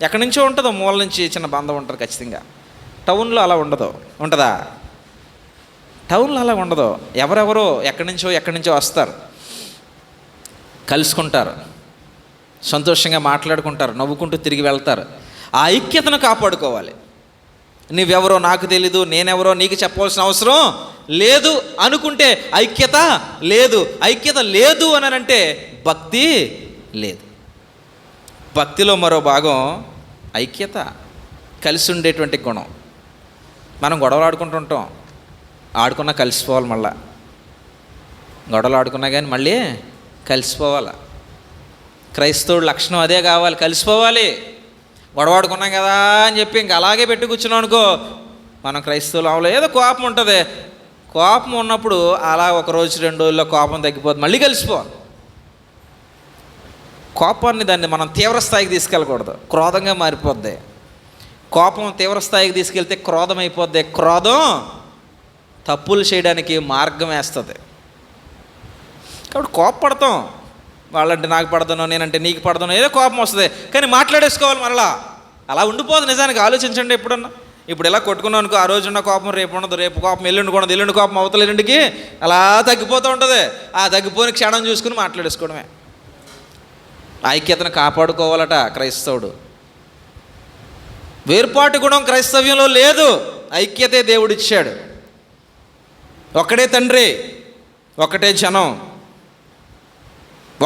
Speaker 1: ఎక్కడి నుంచో ఉంటుందో, మూల నుంచి చిన్న బంధం ఉంటుంది ఖచ్చితంగా. టౌన్లో అలా ఉంటుందా? టౌన్లో అలా ఉండదు. ఎవరెవరో ఎక్కడి నుంచో వస్తారు, కలుసుకుంటారు, సంతోషంగా మాట్లాడుకుంటారు, నవ్వుకుంటూ తిరిగి వెళ్తారు. ఆ ఐక్యతను కాపాడుకోవాలి. నువ్వెవరో నాకు తెలీదు, నేనెవరో నీకు చెప్పవలసిన అవసరం లేదు అనుకుంటే ఐక్యత లేదు అని అంటే భక్తి లేదు. భక్తిలో మరో భాగం ఐక్యత, కలిసి ఉండేటువంటి గుణం. మనం గొడవలు ఆడుకుంటుంటాం, ఆడుకున్నా కలిసిపోవాలి. మళ్ళా గొడవలు ఆడుకున్నా కానీ మళ్ళీ కలిసిపోవాలి. క్రైస్తవుడు లక్షణం అదే కావాలి, కలిసిపోవాలి. గొడవ ఆడుకున్నాం కదా అని చెప్పి ఇంక అలాగే పెట్టి కూర్చున్నాం అనుకో, మనం క్రైస్తవులు అవలో. ఏదో కోపం ఉంటుంది, కోపం ఉన్నప్పుడు అలా 1 రోజు 2 రోజుల్లో కోపం తగ్గిపోతుంది, మళ్ళీ కలిసిపోవాలి. కోపాన్ని దాన్ని మనం తీవ్రస్థాయికి తీసుకెళ్ళకూడదు, క్రోధంగా మారిపోద్ది. కోపం తీవ్రస్థాయికి తీసుకెళ్తే క్రోధం అయిపోద్ది. క్రోధం తప్పులు చేయడానికి మార్గం వేస్తుంది. కాబట్టి కోపపడతాం, వాళ్ళంటే నాకు పడతానో, నేనంటే నీకు పడతానో, ఏదో కోపం వస్తుంది, కానీ మాట్లాడేసుకోవాలి. మరలా అలా ఉండిపోదు. నిజానికి ఆలోచించండి. ఎప్పుడన్నా ఇప్పుడు ఇలా కొట్టుకున్నాం అనుకో, ఆ రోజు ఉన్న కోపం రేపు ఉండదు, రేపు కోపం ఎల్లుండి ఉండదు, ఎల్లుండి కోపం అవతల ఎల్లుండికి అలా తగ్గిపోతూ ఉంటుంది. ఆ తగ్గిపోయిన క్షణం చూసుకుని మాట్లాడేసుకోవడమే. ఐక్యతను కాపాడుకోవాలట క్రైస్తవుడు. వేర్పాటు గుణం క్రైస్తవ్యంలో లేదు, ఐక్యతే దేవుడిచ్చాడు. ఒక్కడే తండ్రి, ఒకటే జనం,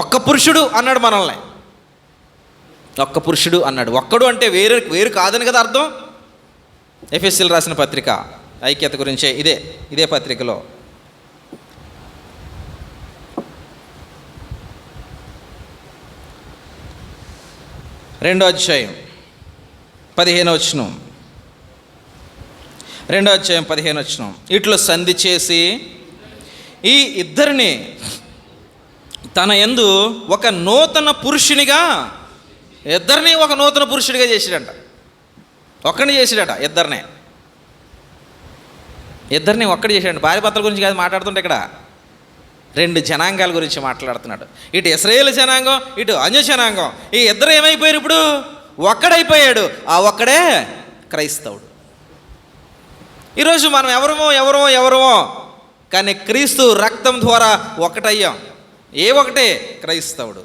Speaker 1: ఒక్క పురుషుడు అన్నాడు మనల్ని. ఒక్క పురుషుడు అన్నాడు. ఒక్కడు అంటే వేరు కాదని కదా అర్థం. ఎఫెసీయులకు రాసిన పత్రిక ఐక్యత గురించే ఇదే పత్రికలో రెండో అధ్యాయం 15వ వచనం. 2వ అధ్యాయం 15వ వచనం. ఇట్లు సంధి చేసి ఈ ఇద్దరిని తన యందు ఒక నూతన పురుషునిగా, ఇద్దరిని ఒక నూతన పురుషుడిగా చేసాడంట. ఒక్కడిని చేసాడట, ఇద్దరిని ఒక్కడి చేసాడు. భార్య భర్తల గురించి కాదు మాట్లాడుతుంటే, ఇక్కడ 2 జనాంగాల గురించి మాట్లాడుతున్నాడు. ఇటు ఇశ్రాయేలు జనాంగం, ఇటు అన్య జనాంగం. ఈ ఇద్దరు ఏమైపోయారు? ఇప్పుడు ఒక్కడైపోయాడు. ఆ ఒక్కడే క్రైస్తవుడు. ఈరోజు మనం ఎవరమో కానీ క్రీస్తు రక్తం ద్వారా ఒకటయ్యాం. ఒకటే క్రైస్తవుడు,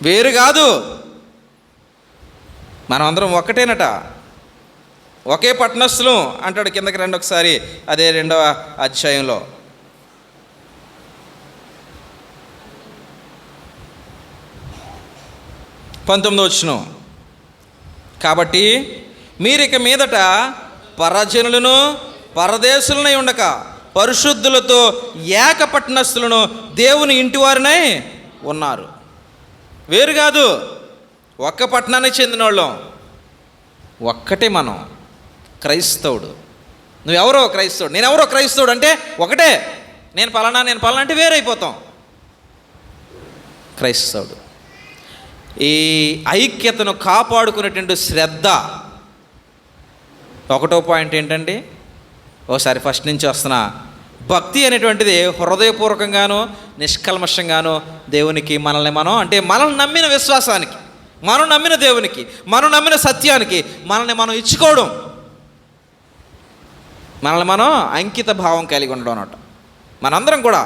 Speaker 1: వేరు కాదు. మనం అందరం ఒక్కటేనట. ఒకే పట్టణస్థులు అంటాడు. కిందకి రండి ఒకసారి, అదే 2వ అధ్యాయంలో 19వ వచనం. కాబట్టి మీరిక మీదట పరజనులను పరదేశులనై ఉండక పరిశుద్ధులతో ఏక పట్టణస్థులను దేవుని ఇంటివారినై ఉన్నారు. వేరు కాదు, ఒక్క పట్టణానికి చెందిన వాళ్ళం, ఒక్కటే మనం. క్రైస్తవుడు, నువ్వెవరో క్రైస్తవుడు, నేనెవరో క్రైస్తవుడు అంటే ఒకటే. నేను పలానా అంటే వేరైపోతాం. క్రైస్తవుడు ఈ ఐక్యతను కాపాడుకునేటువంటి శ్రద్ధ. 1వ పాయింట్ ఏంటండి, ఒకసారి ఫస్ట్ నుంచి వస్తున్నా. భక్తి అనేటువంటిది హృదయపూర్వకంగాను నిష్కల్మషంగాను దేవునికి మనల్ని నమ్మిన విశ్వాసానికి, మనం నమ్మిన దేవునికి, మనం నమ్మిన సత్యానికి మనల్ని మనం ఇచ్చుకోవడం, మనల్ని మనం అంకిత భావం కలిగి ఉండడం అన్నట్టు. మనందరం కూడా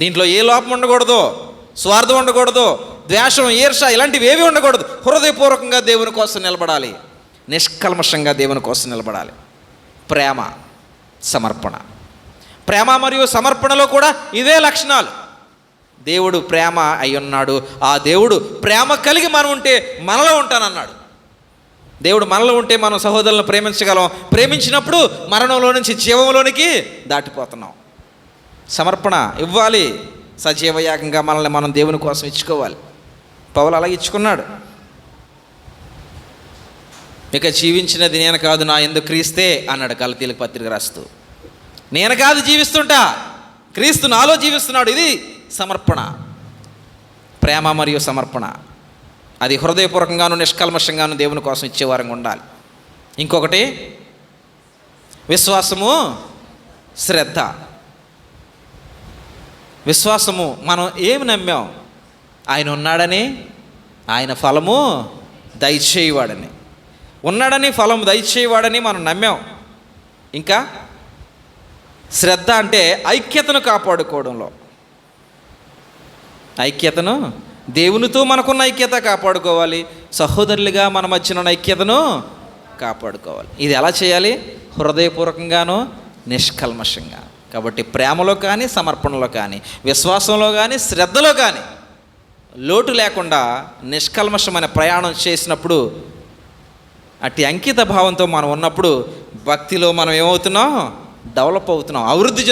Speaker 1: దీంట్లో ఏ లోపం ఉండకూడదు, స్వార్థం ఉండకూడదు, ద్వేషం, ఈర్ష ఇలాంటివి ఏవి ఉండకూడదు. హృదయపూర్వకంగా దేవుని కోసం నిలబడాలి, నిష్కల్మషంగా దేవుని కోసం నిలబడాలి. ప్రేమ, సమర్పణ. ప్రేమ మరియు సమర్పణలో కూడా ఇవే లక్షణాలు. దేవుడు ప్రేమ అయి ఉన్నాడు. ఆ దేవుడు ప్రేమ కలిగి మనం ఉంటే మనలో ఉంటానన్నాడు. దేవుడు మనలో ఉంటే మనం సహోదరులను ప్రేమించగలం. ప్రేమించినప్పుడు మరణంలో నుంచి జీవంలోనికి దాటిపోతున్నాం. సమర్పణ ఇవ్వాలి, సజీవయాగంగా మనల్ని మనం దేవుని కోసం ఇచ్చుకోవాలి. పౌలు అలాగే ఇచ్చుకున్నాడు. ఇక జీవించినది నేను కాదు, నా యందు క్రీస్తే అన్నాడు గలతీయులకు పత్రిక రాస్తూ. నేను కాదు జీవిస్తుంటా, క్రీస్తు నాలో జీవిస్తున్నాడు. ఇది సమర్పణ, ప్రేమ మరియు సమర్పణ. అది హృదయపూర్వకంగాను నిష్కల్మషంగాను దేవుని కోసం ఇచ్చేవారంగా ఉండాలి. ఇంకొకటి విశ్వాసము, శ్రద్ధ. విశ్వాసము, మనం ఏమి నమ్మాం? ఆయన ఉన్నాడని, ఆయన ఫలము దయచేయవాడని, ఉన్నాడని ఫలము దయచేయవాడని మనం నమ్మాం. ఇంకా శ్రద్ధ అంటే ఐక్యతను కాపాడుకోవడంలో, ఐక్యతను, దేవునితో మనకున్న ఐక్యత కాపాడుకోవాలి, సహోదరులుగా మన మధ్యన ఉన్న ఐక్యతను కాపాడుకోవాలి. ఇది ఎలా చేయాలి? హృదయపూర్వకంగాను నిష్కల్మషంగా. కాబట్టి ప్రేమలో కానీ, సమర్పణలో కానీ, విశ్వాసంలో కానీ, శ్రద్ధలో కానీ లోటు లేకుండా నిష్కల్మషమైన ప్రయాణం చేసినప్పుడు, అట్టి అంకిత భావంతో మనం ఉన్నప్పుడు భక్తిలో మనం ఏమవుతున్నాం? డెవలప్ అవుతున్నాం, అభివృద్ధి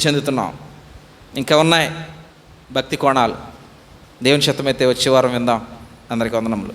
Speaker 1: చెందుతున్నాం. ఇంకా ఉన్నాయి భక్తి కోణాలు. దేవుని చిత్తమైతే వచ్చే వారం విందాం. అందరికీ వందనములు.